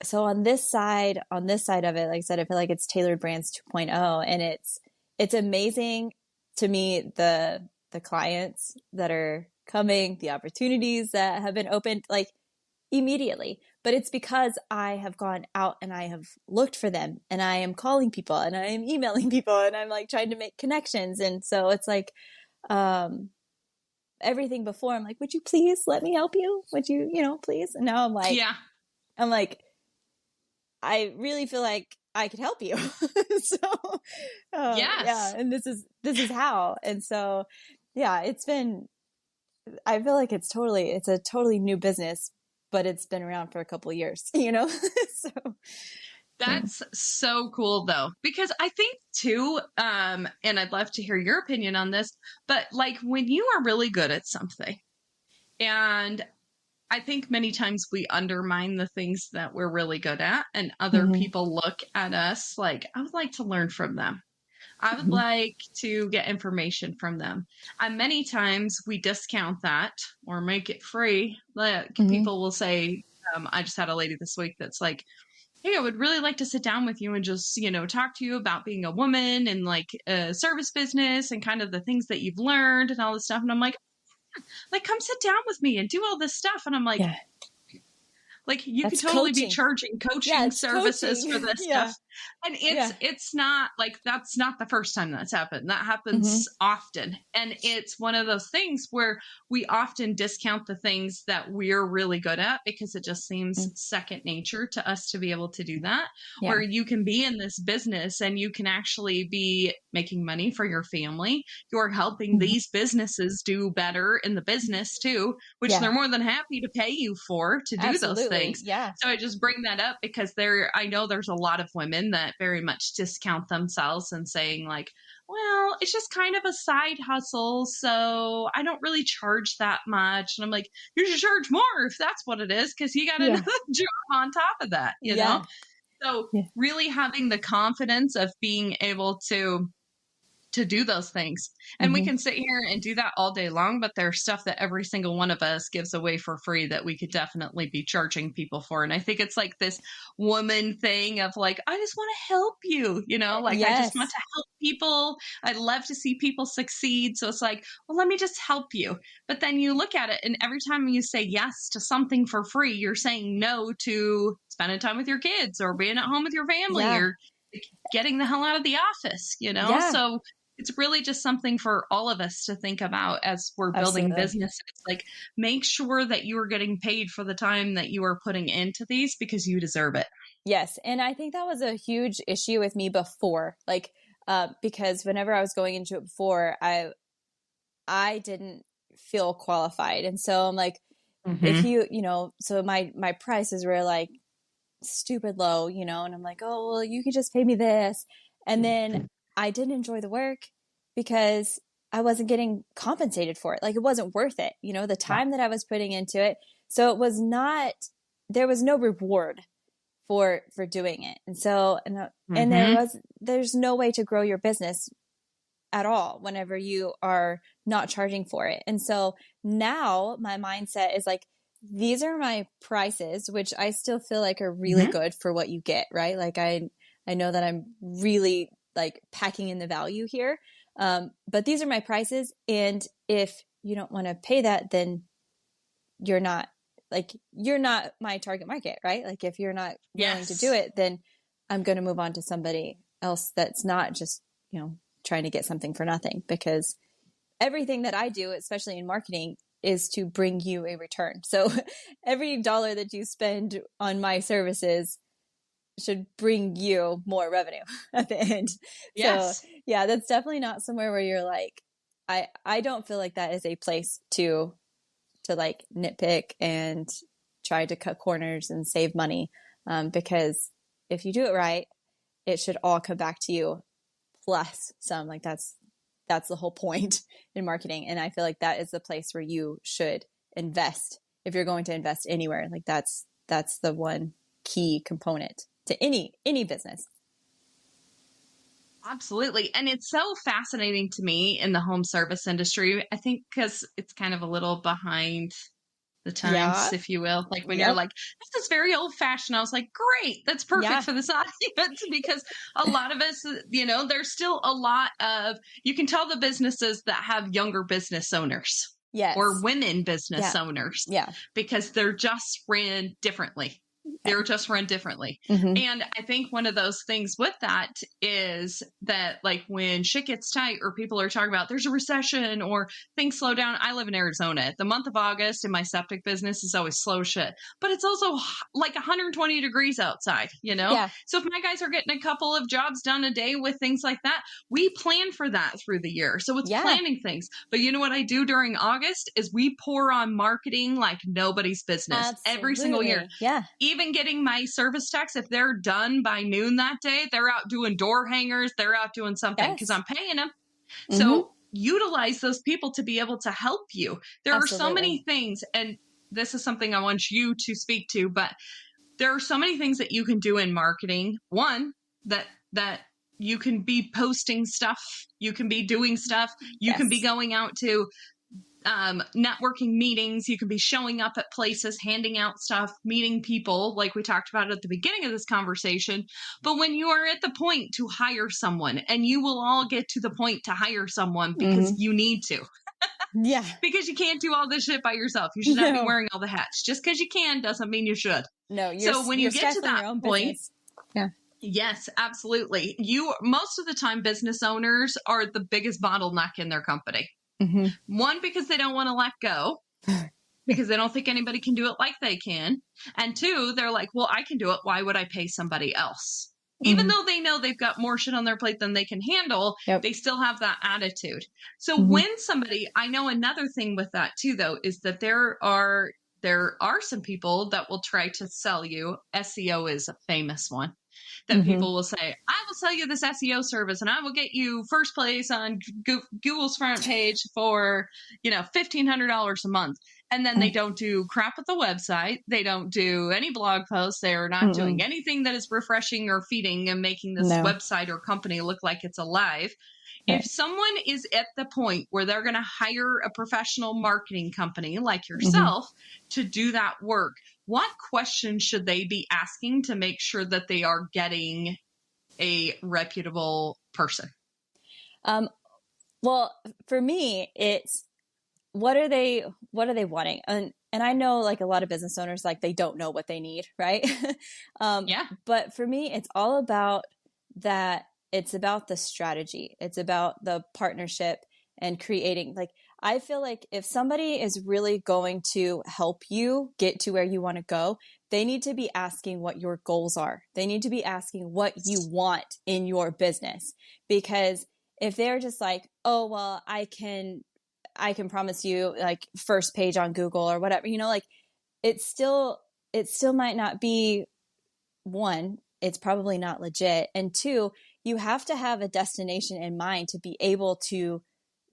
so on this side of it, like I said, I feel like it's Talor'd Brands 2.0, and it's amazing to me, the clients that are coming, the opportunities that have been opened like immediately. But it's because I have gone out and I have looked for them, and I am calling people and I am emailing people and I'm like trying to make connections. And so it's like, um everything before I'm like, would you please let me help you? Would you, please? And now Yeah. I'm like, I really feel like I could help you. So, yeah. Yes. And this is how. And so, yeah, I feel like it's a totally new business, but it's been around for a couple of years, so. That's so cool though, because I think too, and I'd love to hear your opinion on this, but like when you are really good at something, and I think many times we undermine the things that we're really good at, and other Mm-hmm. people look at us like, I would like to learn from them. I would Mm-hmm. like to get information from them. And many times we discount that or make it free. Like Mm-hmm. people will say, I just had a lady this week that's like, hey, I would really like to sit down with you and just, talk to you about being a woman and like a service business and kind of the things that you've learned and all this stuff. And I'm like, come sit down with me and do all this stuff. And I'm Yeah. like you could That's totally be coaching. charging Yeah, coaching it's services coaching. for this Yeah. stuff. And Yeah. it's not like that's not the first time that's happened. That Mm-hmm. happens often. And it's one of those things where we often discount the things that we're really good at because it just seems second nature to us to be able to do that. Yeah. Where you can be in this business and you can actually be making money for your family. You're helping these businesses do better in the business too, which they're more than happy to pay you for to do those things. Yeah. So I just bring that up because I know there's a lot of women that very much discount themselves and saying like, well, it's just kind of a side hustle, so I don't really charge that much. And I'm like, you should charge more if that's what it is, because you got another job on top of that, you know? So really having the confidence of being able to do those things. And we can sit here and do that all day long, but there's stuff that every single one of us gives away for free that we could definitely be charging people for. And I think it's like this woman thing of like, I just want to help you, like I just want to help people. I love to see people succeed. So it's like, well, let me just help you. But then you look at it and every time you say yes to something for free, you're saying no to spending time with your kids or being at home with your family or getting the hell out of the office, So it's really just something for all of us to think about as we're building businesses. Like, make sure that you are getting paid for the time that you are putting into these because you deserve it. Yes. And I think that was a huge issue with me before, like, because whenever I was going into it before, I didn't feel qualified. And so I'm like, if you, so my prices were like stupid low, and I'm like, oh, well, you could just pay me this. And then I didn't enjoy the work because I wasn't getting compensated for it. Like it wasn't worth it, the time that I was putting into it. So it was not, there was no reward for doing it. And so, and there's no way to grow your business at all whenever you are not charging for it. And so now my mindset is like, these are my prices, which I still feel like are really good for what you get, right? Like I know that I'm really like packing in the value here. But these are my prices. And if you don't want to pay that, then you're not my target market, right? Like if you're not willing to do it, then I'm going to move on to somebody else that's not just, trying to get something for nothing, because everything that I do, especially in marketing, is to bring you a return. So every dollar that you spend on my services should bring you more revenue at the end. So yeah, that's definitely not somewhere where you're like, I don't feel like that is a place to like nitpick and try to cut corners and save money. Because if you do it right, it should all come back to you plus some. Like that's the whole point in marketing. And I feel like that is the place where you should invest. If you're going to invest anywhere, like that's the one key component to any business. Absolutely. And it's so fascinating to me in the home service industry, I think, because it's kind of a little behind the times, if you will. Like when you're like, this is very old fashioned. I was like, great, that's perfect for this audience, because a lot of us, there's still a lot of, you can tell the businesses that have younger business owners or women business owners because they're just ran differently. They're just run differently. And I think one of those things with that is that like when shit gets tight or people are talking about there's a recession or things slow down. I live in Arizona. The month of August in my septic business is always slow shit, but it's also like 120 degrees outside, So if my guys are getting a couple of jobs done a day with things like that, we plan for that through the year. So it's planning things. But you know what I do during August is we pour on marketing like nobody's business every single year. even getting my service techs, if they're done by noon that day, they're out doing door hangers, they're out doing something because I'm paying them. So utilize those people to be able to help you. There are so many things, and this is something I want you to speak to, but there are so many things that you can do in marketing. One, that you can be posting stuff, you can be doing stuff, you can be going out to networking meetings, you can be showing up at places, handing out stuff, meeting people like we talked about at the beginning of this conversation. But when you are at the point to hire someone, and you will all get to the point to hire someone because you need to. Yeah. Because you can't do all this shit by yourself. You should not be wearing all the hats. Just because you can doesn't mean you should. No, so when you get to that point, yeah. Yes, absolutely. Most of the time, business owners are the biggest bottleneck in their company. One, because they don't want to let go, because they don't think anybody can do it like they can. And two, they're like, well, I can do it. Why would I pay somebody else? Even though they know they've got more shit on their plate than they can handle, they still have that attitude. So when I know another thing with that too, though, is that there are some people that will try to sell you. SEO is a famous one. That people will say, I will sell you this SEO service and I will get you first place on Google's front page for, $1,500 a month. And then they don't do crap at the website. They don't do any blog posts. They're not doing anything that is refreshing or feeding and making this website or company look like it's alive. If someone is at the point where they're going to hire a professional marketing company like yourself to do that work, what questions should they be asking to make sure that they are getting a reputable person? Well, for me, it's what are they wanting? And I know like a lot of business owners, like they don't know what they need, right? But for me, it's all about that. It's about the strategy. It's about the partnership and creating, like, I feel like if somebody is really going to help you get to where you want to go, they need to be asking what your goals are. They need to be asking what you want in your business. Because if they're just like, oh, well, I can promise you like first page on Google or whatever, like it still might not be. One, it's probably not legit. And two, you have to have a destination in mind to be able to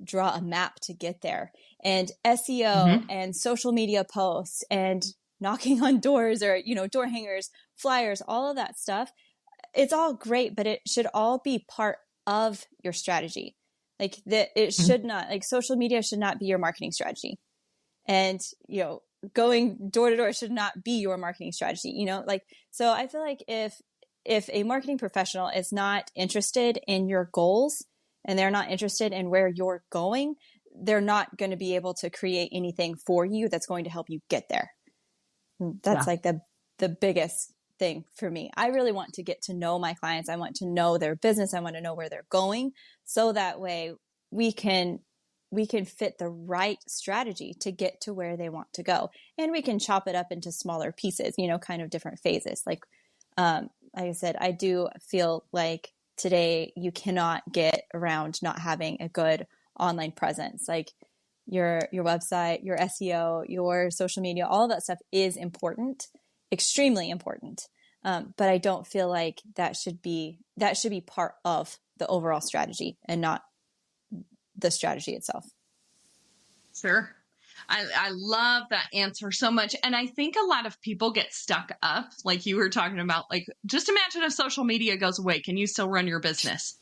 draw a map to get there. And SEO and social media posts and knocking on doors or, door hangers, flyers, all of that stuff, it's all great, but it should all be part of your strategy. Like that, it should not, like social media should not be your marketing strategy. And, going door to door should not be your marketing strategy, so I feel like if a marketing professional is not interested in your goals and they're not interested in where you're going, they're not going to be able to create anything for you that's going to help you get there. That's like the biggest thing for me. I really want to get to know my clients. I want to know their business. I want to know where they're going. So that way we can fit the right strategy to get to where they want to go. And we can chop it up into smaller pieces, kind of different phases. Like I said, I do feel like today you cannot get around not having a good online presence. Like your website, your SEO, your social media, all of that stuff is important, extremely important. But I don't feel like that should be part of the overall strategy and not the strategy itself. Sure. I love that answer so much. And I think a lot of people get stuck up, like you were talking about, like, just imagine if social media goes away, can you still run your business?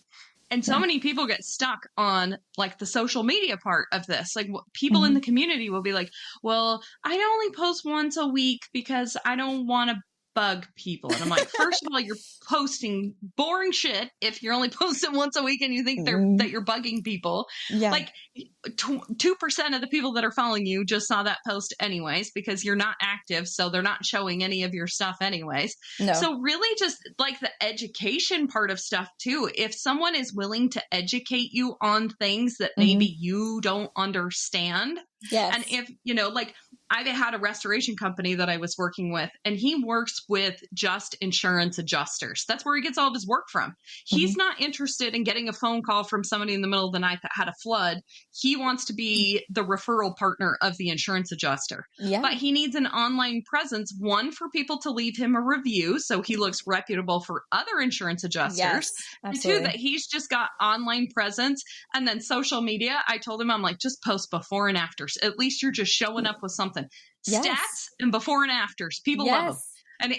And so many people get stuck on like the social media part of this. Like people in the community will be like, well, I only post once a week because I don't want to bug people. And I'm like, first of all, you're posting boring shit if you're only posting once a week and you think that you're bugging people. Like 2% of the people that are following you just saw that post anyways, because you're not active. So they're not showing any of your stuff anyways. No. So really just like the education part of stuff too. If someone is willing to educate you on things that maybe you don't understand. Yes. And if, like I had a restoration company that I was working with, and he works with just insurance adjusters. That's where he gets all of his work from. He's not interested in getting a phone call from somebody in the middle of the night that had a flood. He wants to be the referral partner of the insurance adjuster. Yeah. But he needs an online presence, one, for people to leave him a review so he looks reputable for other insurance adjusters. Yes, And absolutely. two, that he's just got online presence. And then social media, I told him, I'm like, just post before and afters. At least you're just showing up with something. Yes. Stats and before and afters. People love them. Yes. And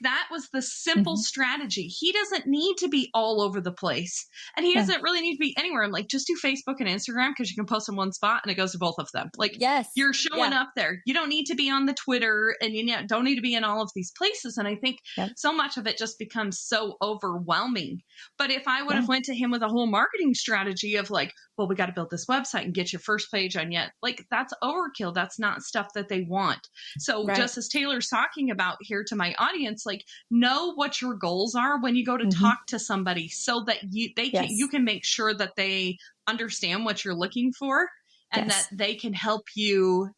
that was the simple strategy. He doesn't need to be all over the place. And he doesn't really need to be anywhere. I'm like, just do Facebook and Instagram because you can post in one spot and it goes to both of them. Like, yes, you're showing up there. You don't need to be on the Twitter, and you don't need to be in all of these places. And I think so much of it just becomes so overwhelming. But if I would have went to him with a whole marketing strategy of like, well, we got to build this website and get your first page on yet. Like, that's overkill. That's not stuff that they want. So just as Taylor's talking about here to my audience, like, know what your goals are when you go to talk to somebody so that you can make sure that they understand what you're looking for and that they can help you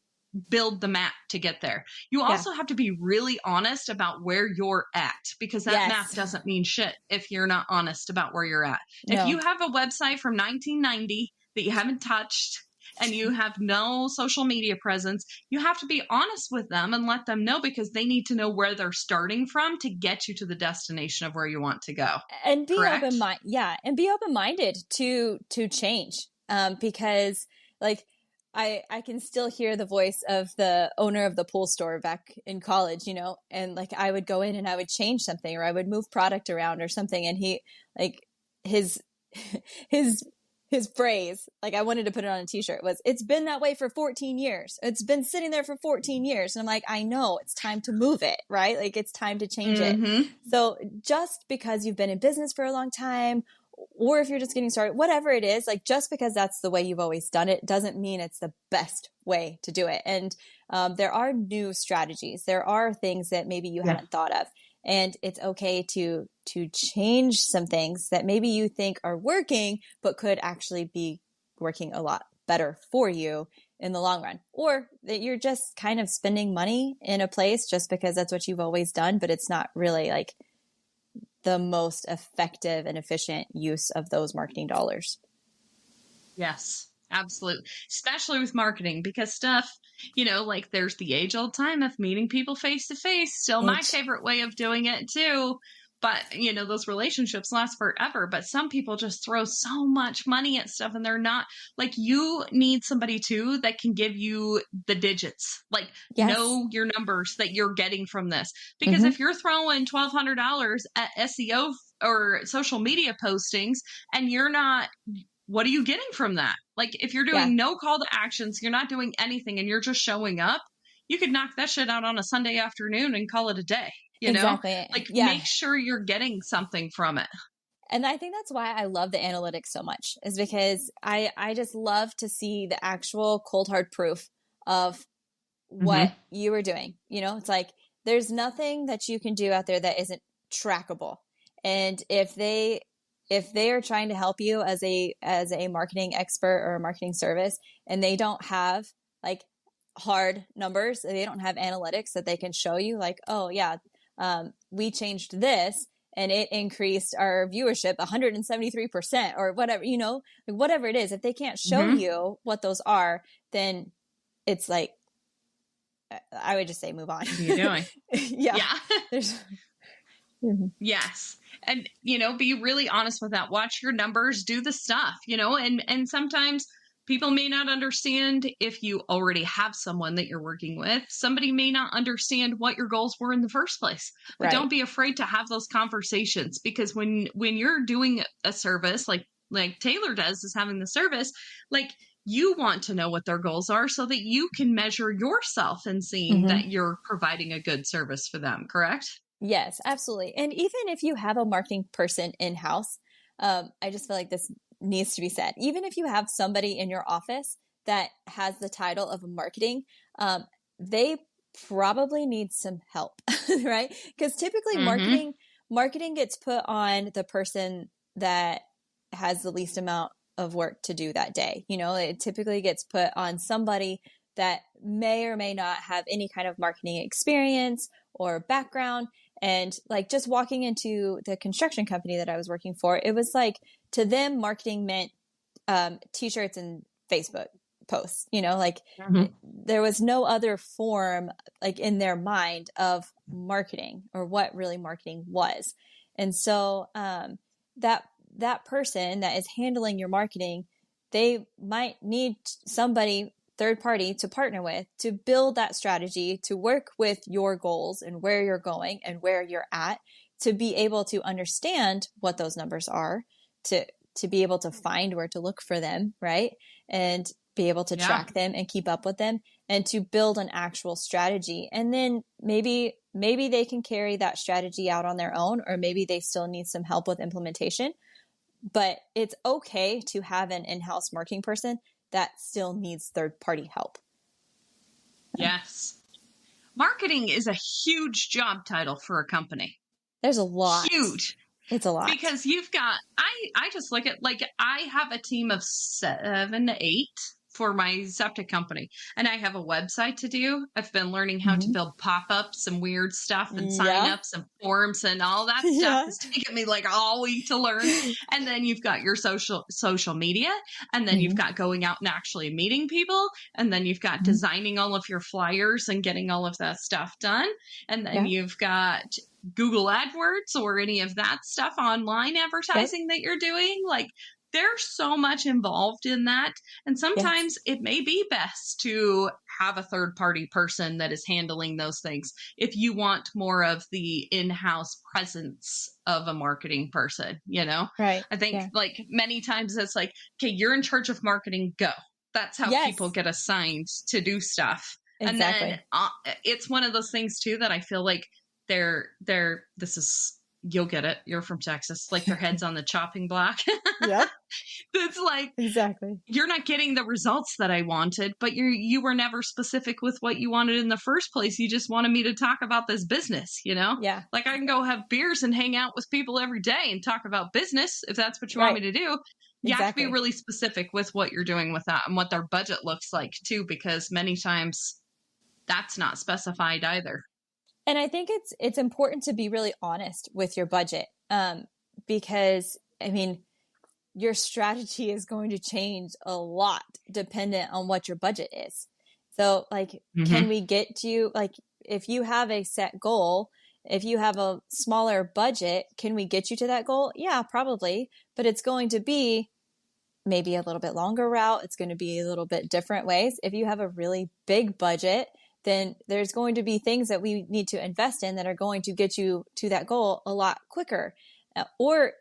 build the map to get there. You also have to be really honest about where you're at, because that map doesn't mean shit if you're not honest about where you're at. No. If you have a website from 1990 that you haven't touched and you have no social media presence, you have to be honest with them and let them know, because they need to know where they're starting from to get you to the destination of where you want to go. And be open-minded. Yeah. And be open-minded to change. Because like, I can still hear the voice of the owner of the pool store back in college, you know, and like I would go in and I would change something, or I would move product around or something. And he, like, his phrase, like, I wanted to put it on a t-shirt, was, it's been that way for 14 years. It's been sitting there for 14 years. And I'm like, I know, it's time to move it, right? Like, it's time to change it. So just because you've been in business for a long time, or if you're just getting started, whatever it is, like, just because that's the way you've always done it doesn't mean it's the best way to do it. And there are new strategies. There are things that maybe you haven't thought of. And it's okay to change some things that maybe you think are working, but could actually be working a lot better for you in the long run. Or that you're just kind of spending money in a place just because that's what you've always done, but it's not really like the most effective and efficient use of those marketing dollars. Yes, absolutely. Especially with marketing, because stuff, you know, like, there's the age old time of meeting people face to face. Still my favorite way of doing it too. But, you know, those relationships last forever. But some people just throw so much money at stuff, and they're not, like, you need somebody too that can give you the digits, like, know your numbers that you're getting from this. Because if you're throwing $1,200 at SEO or social media postings and you're not, what are you getting from that? Like, if you're doing no call to actions, you're not doing anything, and you're just showing up, you could knock that shit out on a Sunday afternoon and call it a day. You know, like, make sure you're getting something from it. And I think that's why I love the analytics so much, is because I just love to see the actual cold hard proof of what you were doing. You know, it's like, there's nothing that you can do out there that isn't trackable. And if they are trying to help you as a marketing expert or a marketing service, and they don't have like hard numbers, they don't have analytics that they can show you, like, oh yeah, we changed this and it increased our viewership 173% or whatever, you know, like, whatever it is, if they can't show you what those are, then it's like, I would just say, move on. What are you doing? Yeah. Yes. And, you know, be really honest with that. Watch your numbers, do the stuff, you know, and sometimes people may not understand if you already have someone that you're working with. Somebody may not understand what your goals were in the first place. But don't be afraid to have those conversations, because when you're doing a service like Talor does, is having the service, like, you want to know what their goals are so that you can measure yourself and seeing that you're providing a good service for them, correct? Yes, absolutely. And even if you have a marketing person in-house, I just feel like this needs to be said. Even if you have somebody in your office that has the title of marketing, they probably need some help, right? Because typically marketing gets put on the person that has the least amount of work to do that day. You know, it typically gets put on somebody that may or may not have any kind of marketing experience or background. And like just walking into the construction company that I was working for, it was like to them, marketing meant t-shirts and Facebook posts, like there was no other form like in their mind of marketing or what really marketing was. And so that person that is handling your marketing, they might need somebody third party to partner with to build that strategy, to work with your goals and where you're going and where you're at, to be able to understand what those numbers are, to be able to find where to look for them, right? And be able to track them and keep up with them, and to build an actual strategy. And then maybe they can carry that strategy out on their own, or maybe they still need some help with implementation. But it's okay to have an in-house marketing person that still needs third-party help. Yes. Marketing is a huge job title for a company. There's a lot. Huge. It's a lot. Because you've got, I just look at, like, I have a team of 7 to 8 for my septic company, and I have a website to do. I've been learning how to build pop-ups and weird stuff and sign-ups and forms and all that stuff. It's taken me like all week to learn. And then you've got your social media, and then you've got going out and actually meeting people, and then you've got designing all of your flyers and getting all of that stuff done. And then you've got Google AdWords or any of that stuff, online advertising that you're doing. Like, there's so much involved in that. And sometimes it may be best to have a third party person that is handling those things if you want more of the in-house presence of a marketing person, Right. I think like many times it's like, okay, you're in charge of marketing, go. That's how people get assigned to do stuff. Exactly. And then it's one of those things too that I feel like you'll get it. You're from Texas. Like, their head's on the chopping block. Yep. It's like, exactly. You're not getting the results that I wanted, but you were never specific with what you wanted in the first place. You just wanted me to talk about this business, Yeah. Like, I can go have beers and hang out with people every day and talk about business if that's what you want me to do. You have to be really specific with what you're doing with that and what their budget looks like too, because many times that's not specified either. And I think it's important to be really honest with your budget, because, I mean, your strategy is going to change a lot dependent on what your budget is. So, like, can we get you, like, if you have a set goal, if you have a smaller budget, can we get you to that goal? Yeah, probably. But it's going to be maybe a little bit longer route. It's going to be a little bit different ways. If you have a really big budget, then there's going to be things that we need to invest in that are going to get you to that goal a lot quicker. Or,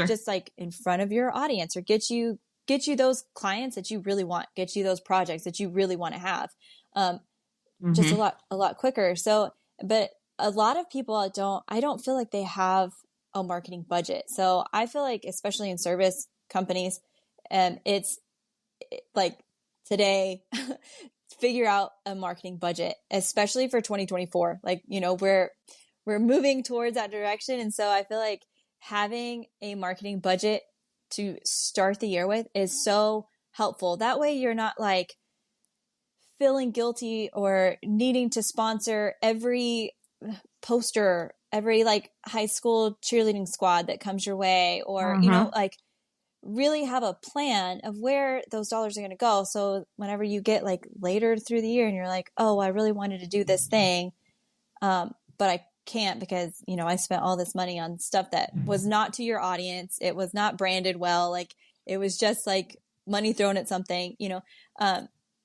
just like in front of your audience, or get you those clients that you really want, get you those projects that you really want to have, just a lot quicker. So, but a lot of people I don't feel like they have a marketing budget. So I feel like, especially in service companies, it's like today, figure out a marketing budget, especially for 2024. Like, we're moving towards that direction. And so I feel like having a marketing budget to start the year with is so helpful. That way you're not like feeling guilty or needing to sponsor every poster, every like high school cheerleading squad that comes your way, or, like, really have a plan of where those dollars are going to go. So whenever you get like later through the year and you're like, oh, I really wanted to do this thing, but I can't because, I spent all this money on stuff that was not to your audience. It was not branded well. Like, it was just like money thrown at something,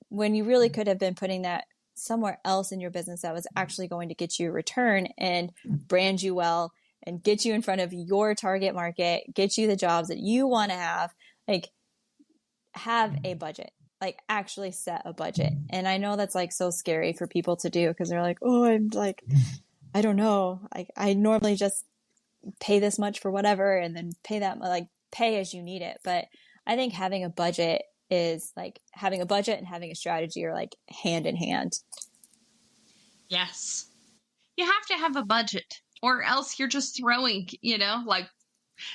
when you really could have been putting that somewhere else in your business that was actually going to get you a return and brand you well and get you in front of your target market, get you the jobs that you want to have. Like, have a budget, like actually set a budget. And I know that's like so scary for people to do, because they're like, oh, I'm like, I don't know. I normally just pay this much for whatever and then pay that, like, pay as you need it. But I think having a budget is like having a budget and having a strategy are like hand in hand. Yes. You have to have a budget, or else you're just throwing, like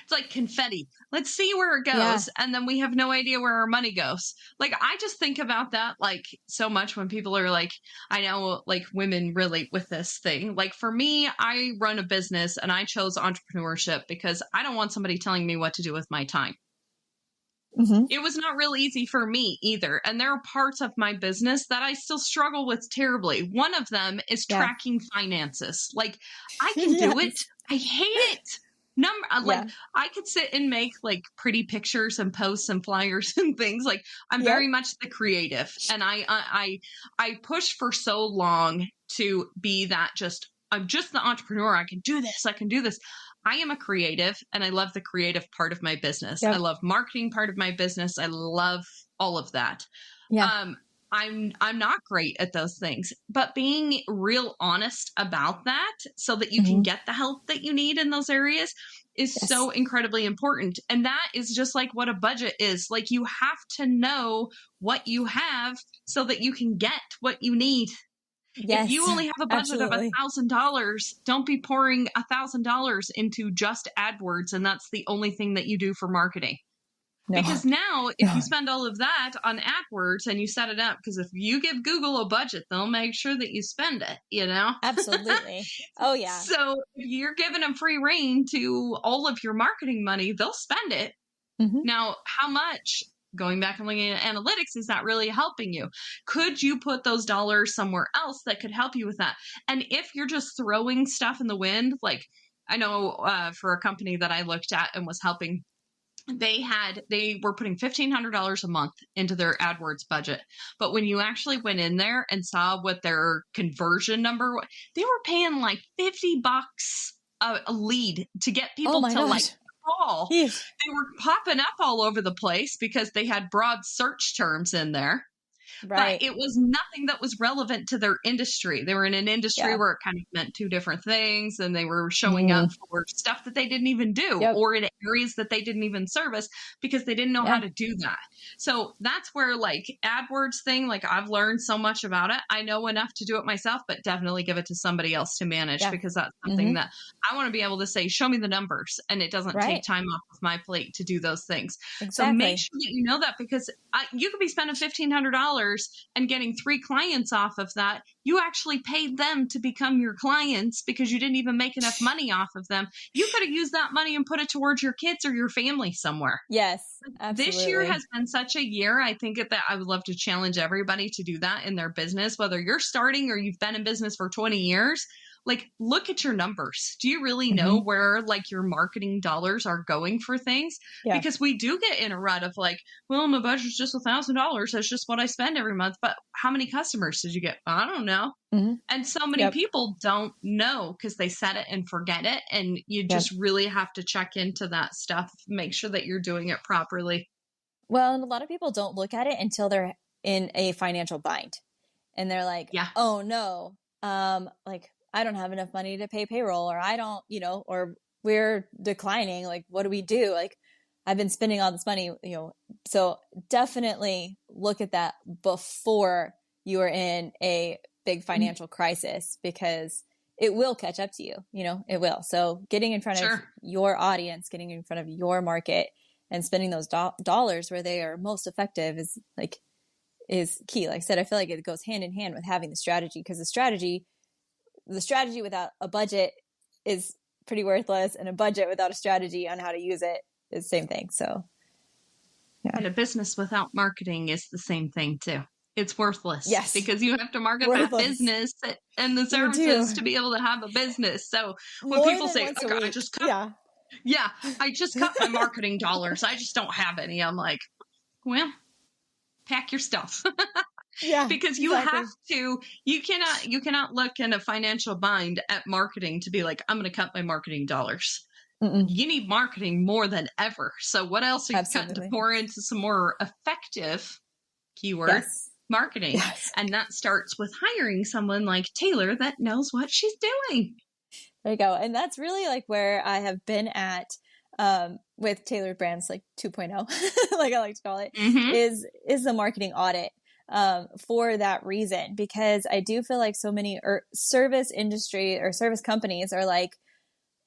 It's like confetti. Let's see where it Yeah. goes. And then we have no idea where our money goes. Like, I just think about that, like, so much when people are like, I know, like, women relate with this thing. Like, for me, I run a business and I chose entrepreneurship because I don't want somebody telling me what to do with my time. Mm-hmm. It was not real easy for me either. And there are parts of my business that I still struggle with terribly. One of them is Yeah. tracking finances. Like, I can do it. Yes. I hate it. Like, Yeah. I could sit and make like pretty pictures and posts and flyers and things. Like, I'm Yep. very much the creative, and I pushed for so long to be that I'm just the entrepreneur. I can do this. I can do this. I am a creative, and I love the creative part of my business. Yep. I love marketing part of my business. I love all of that. Yeah. I'm not great at those things, but being real honest about that so that you can get the help that you need in those areas is Yes. so incredibly important. And that is just like what a budget is. Like, you have to know what you have so that you can get what you need. Yes. If you only have a budget Absolutely. of $1,000, don't be pouring $1,000 into just AdWords, and that's the only thing that you do for marketing. No. Because now, if you spend all of that on AdWords and you set it up, because if you give Google a budget, they'll make sure that you spend it, you know? Absolutely. Oh, yeah. So if you're giving them free reign to all of your marketing money, they'll spend it. Mm-hmm. Now, how much? Going back and looking at analytics, is that really helping you? Could you put those dollars somewhere else that could help you with that? And if you're just throwing stuff in the wind, like I know for a company that I looked at and was helping, they were putting $1,500 a month into their AdWords budget. But when you actually went in there and saw what their conversion number was, they were paying like $50 a lead to get people to like call. They were popping up all over the place because they had broad search terms in there. Right. But it was nothing that was relevant to their industry. They were in an industry where it kind of meant two different things, and they were showing up for stuff that they didn't even do, or in areas that they didn't even service because they didn't know how to do that. So that's where, like, AdWords thing, like, I've learned so much about it. I know enough to do it myself, but definitely give it to somebody else to manage because that's something that I want to be able to say, show me the numbers, and it doesn't take time off of my plate to do those things. So make sure that you know that, because you could be spending $1,500 and getting 3 clients off of that. You actually paid them to become your clients because you didn't even make enough money off of them. You could have used that money and put it towards your kids or your family somewhere. Yes, absolutely. This year has been such a year. I think that I would love to challenge everybody to do that in their business, whether you're starting or you've been in business for 20 years. Like, look at your numbers. Do you really know where, like, your marketing dollars are going for things? Because we do get in a rut of like, well, my budget's just $1,000. That's just what I spend every month. But how many customers did you get? I don't know. And so many people don't know because they set it and forget it. And you just really have to check into that stuff. Make sure that you're doing it properly. Well, and a lot of people don't look at it until they're in a financial bind. And they're like, oh no, like, I don't have enough money to pay payroll, or I don't, or we're declining. Like, what do we do? Like, I've been spending all this money, so definitely look at that before you are in a big financial crisis, because it will catch up to you, it will. So getting in front of your audience, getting in front of your market and spending those dollars where they are most effective is key. Like I said, I feel like it goes hand in hand with having the strategy, because the strategy without a budget is pretty worthless, and a budget without a strategy on how to use it is the same thing. So, and a business without marketing is the same thing too. It's worthless. Yes, because you have to market that business and the services to be able to have a business. So when people say, "Oh God, I just cut," I just cut my marketing dollars, I just don't have any. I'm like, well, pack your stuff. Because you have to, you cannot look in a financial bind at marketing to be like, I'm going to cut my marketing dollars. You need marketing more than ever. So what else are you cutting to pour into some more effective keyword marketing? And that starts with hiring someone like Talor that knows what she's doing. There you go. And that's really like where I have been at with Talor'd Brands, like 2.0, like I like to call it, is the marketing audit. For that reason, because I do feel like so many service industry or service companies are like,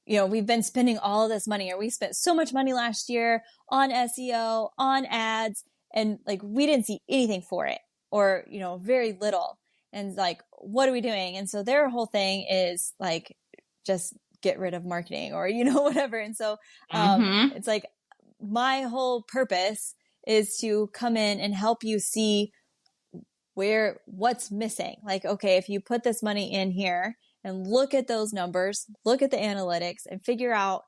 we've been spending all of this money, or we spent so much money last year on SEO, on ads, and like we didn't see anything for it, or, very little. And like, what are we doing? And so their whole thing is like, just get rid of marketing, or, whatever. And so Mm-hmm. it's like, my whole purpose is to come in and help you see what's missing. Like, okay, if you put this money in here and look at those numbers, look at the analytics, and figure out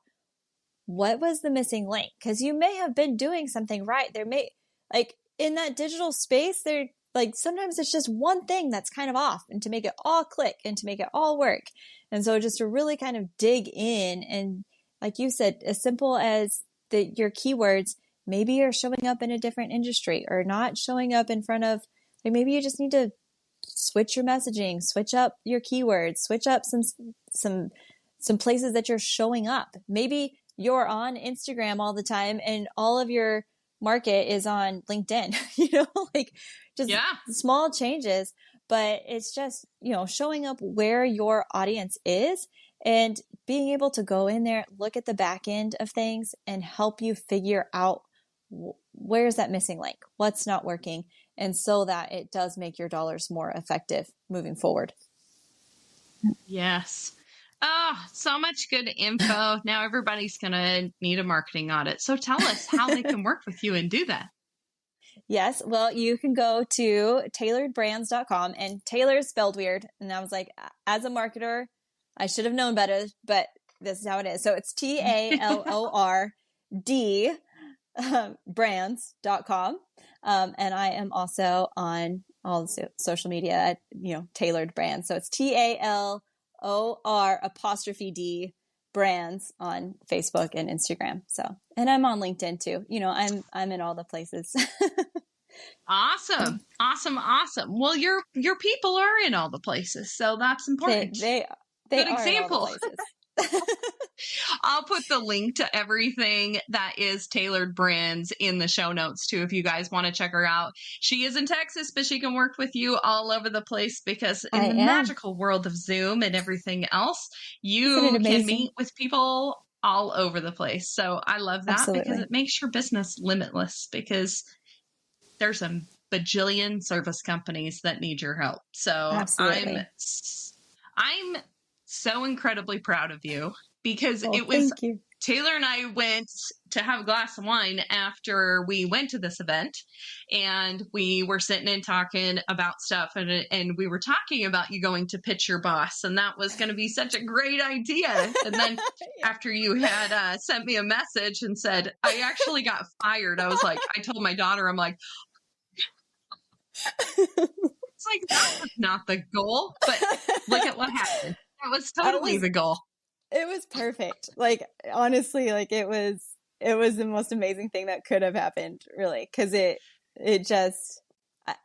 what was the missing link. Because you may have been doing something right. There may, like, in that digital space, there, like, sometimes it's just one thing that's kind of off, and to make it all click and to make it all work. And so just to really kind of dig in, and like you said, as simple as your keywords, maybe you're showing up in a different industry, or not showing up in front of, like, maybe you just need to switch your messaging, switch up your keywords, switch up some places that you're showing up. Maybe you're on Instagram all the time and all of your market is on LinkedIn, like just small changes, but it's just, showing up where your audience is and being able to go in there, look at the back end of things, and help you figure out where's that missing link, what's not working, and so that it does make your dollars more effective moving forward. Yes. Oh, so much good info. Now everybody's going to need a marketing audit. So tell us how they can work with you and do that. Yes. Well, you can go to talordbrands.com, and Talor is spelled weird. And I was like, as a marketer, I should have known better, but this is how it is. So it's TALORD brands.com. And I am also on all the social media at, Talor'd Brands. So it's TALOR 'D brands on Facebook and Instagram. So, and I'm on LinkedIn too. I'm in all the places. Awesome. Well, your people are in all the places, so that's important. They good are example. In all the places. I'll put the link to everything that is Talor'd Brands in the show notes too, if you guys want to check her out. She is in Texas, but she can work with you all over the place, because in the magical world of Zoom and everything else, you can meet with people all over the place. So I love that. Absolutely. Because it makes your business limitless, because there's a bajillion service companies that need your help. So absolutely. I'm so incredibly proud of you, because it was Talor and I went to have a glass of wine after we went to this event, and we were sitting and talking about stuff, and we were talking about you going to pitch your boss, and that was going to be such a great idea. And then after you had sent me a message and said, I actually got fired, I was like, I told my daughter, I'm like, it's like, that was not the goal, but look at what happened. That was totally the goal. It was perfect. Like, honestly, like it was the most amazing thing that could have happened, really. Cause it just,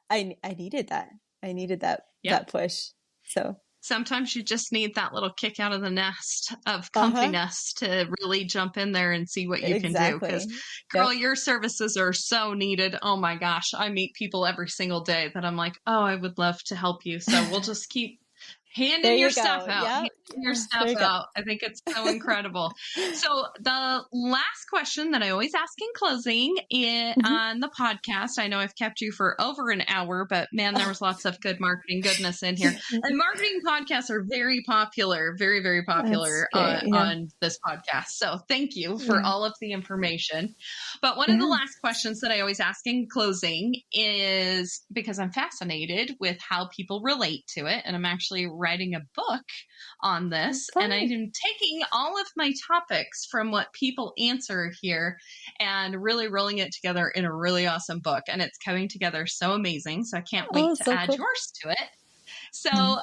I needed that. I needed that push. So sometimes you just need that little kick out of the nest of comfiness to really jump in there and see what you can do. Because, girl, your services are so needed. Oh my gosh. I meet people every single day that I'm like, oh, I would love to help you. So we'll just keep handing your stuff out. Handing your stuff out. I think it's so incredible. So the last question that I always ask in closing on the podcast, I know I've kept you for over an hour, but man, there was lots of good marketing goodness in here. And marketing podcasts are very popular, very, very popular on this podcast. So thank you for all of the information. But one of the last questions that I always ask in closing is, because I'm fascinated with how people relate to it, and I'm actually writing a book on this, and I'm taking all of my topics from what people answer here and really rolling it together in a really awesome book, and it's coming together so amazing. So I can't wait to add yours to it. So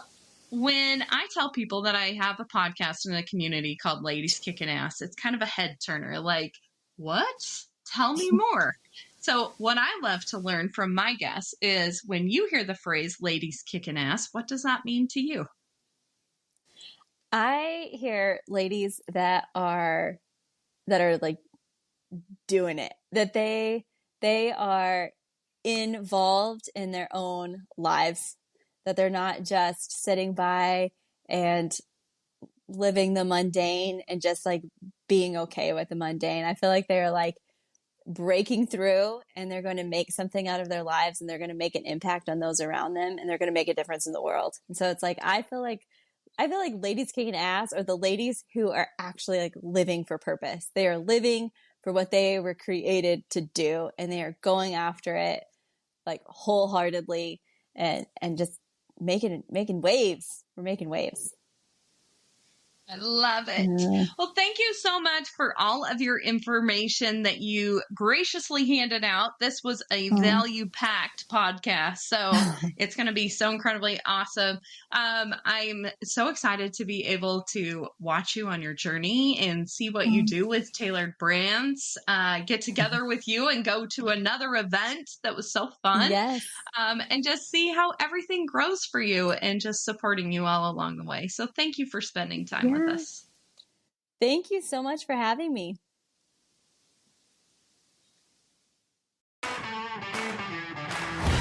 when I tell people that I have a podcast in a community called Ladies Kicking Ass, it's kind of a head turner. Like, what? Tell me more. So what I love to learn from my guests is, when you hear the phrase ladies kicking ass, what does that mean to you? I hear ladies that are like doing it, that they are involved in their own lives, that they're not just sitting by and living the mundane and just like being okay with the mundane. I feel like they're like breaking through and they're going to make something out of their lives and they're going to make an impact on those around them and they're going to make a difference in the world. And so it's like I feel like ladies kicking ass are the ladies who are actually like living for purpose. They are living for what they were created to do and they are going after it like wholeheartedly and just making waves. We're making waves. I love it. Well, thank you so much for all of your information that you graciously handed out. This was a value-packed podcast, so it's going to be so incredibly awesome. I'm so excited to be able to watch you on your journey and see what you do with Talor'd Brands, get together with you and go to another event that was so fun. Yes. And just see how everything grows for you and just supporting you all along the way. So thank you for spending time with us. Thank you so much for having me.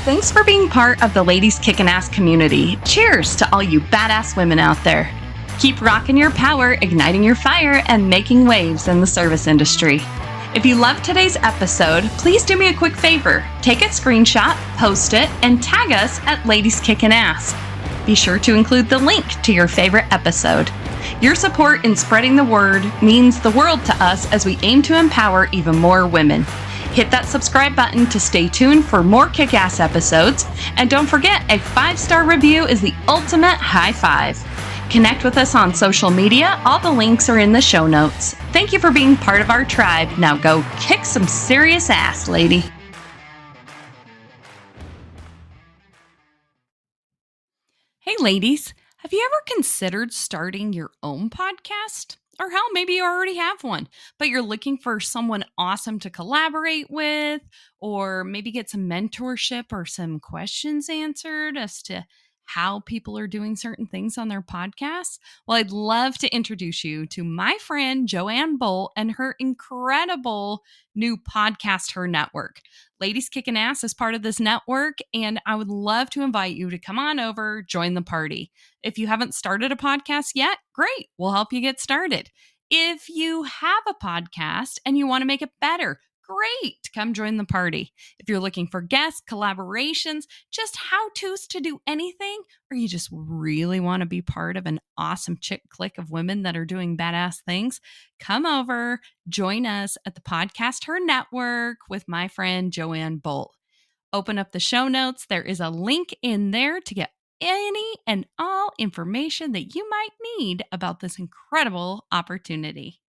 Thanks for being part of the Ladies Kickin' Ass community. Cheers to all you badass women out there. Keep rocking your power, igniting your fire, and making waves in the service industry. If you loved today's episode, please do me a quick favor. Take a screenshot, post it, and tag us at Ladies Kickin' Ass. Be sure to include the link to your favorite episode. Your support in spreading the word means the world to us as we aim to empower even more women. Hit that subscribe button to stay tuned for more kick-ass episodes. And don't forget, a 5-star review is the ultimate high five. Connect with us on social media. All the links are in the show notes. Thank you for being part of our tribe. Now go kick some serious ass, lady. Hey, ladies. Have you ever considered starting your own podcast? Or hell, maybe you already have one, but you're looking for someone awesome to collaborate with, or maybe get some mentorship or some questions answered as to how people are doing certain things on their podcasts? Well, I'd love to introduce you to my friend Joanne Bolt and her incredible new podcast, Her Network. Ladies Kickin' Ass is part of this network, and I would love to invite you to come on over, join the party. If you haven't started a podcast yet, great. We'll help you get started. If you have a podcast and you want to make it better, great. Come join the party. If you're looking for guests, collaborations, just how-tos to do anything, or you just really want to be part of an awesome chick clique of women that are doing badass things, come over, join us at the podcast Her Network with my friend Joanne Bolt. Open up the show notes. There is a link in there to get any and all information that you might need about this incredible opportunity.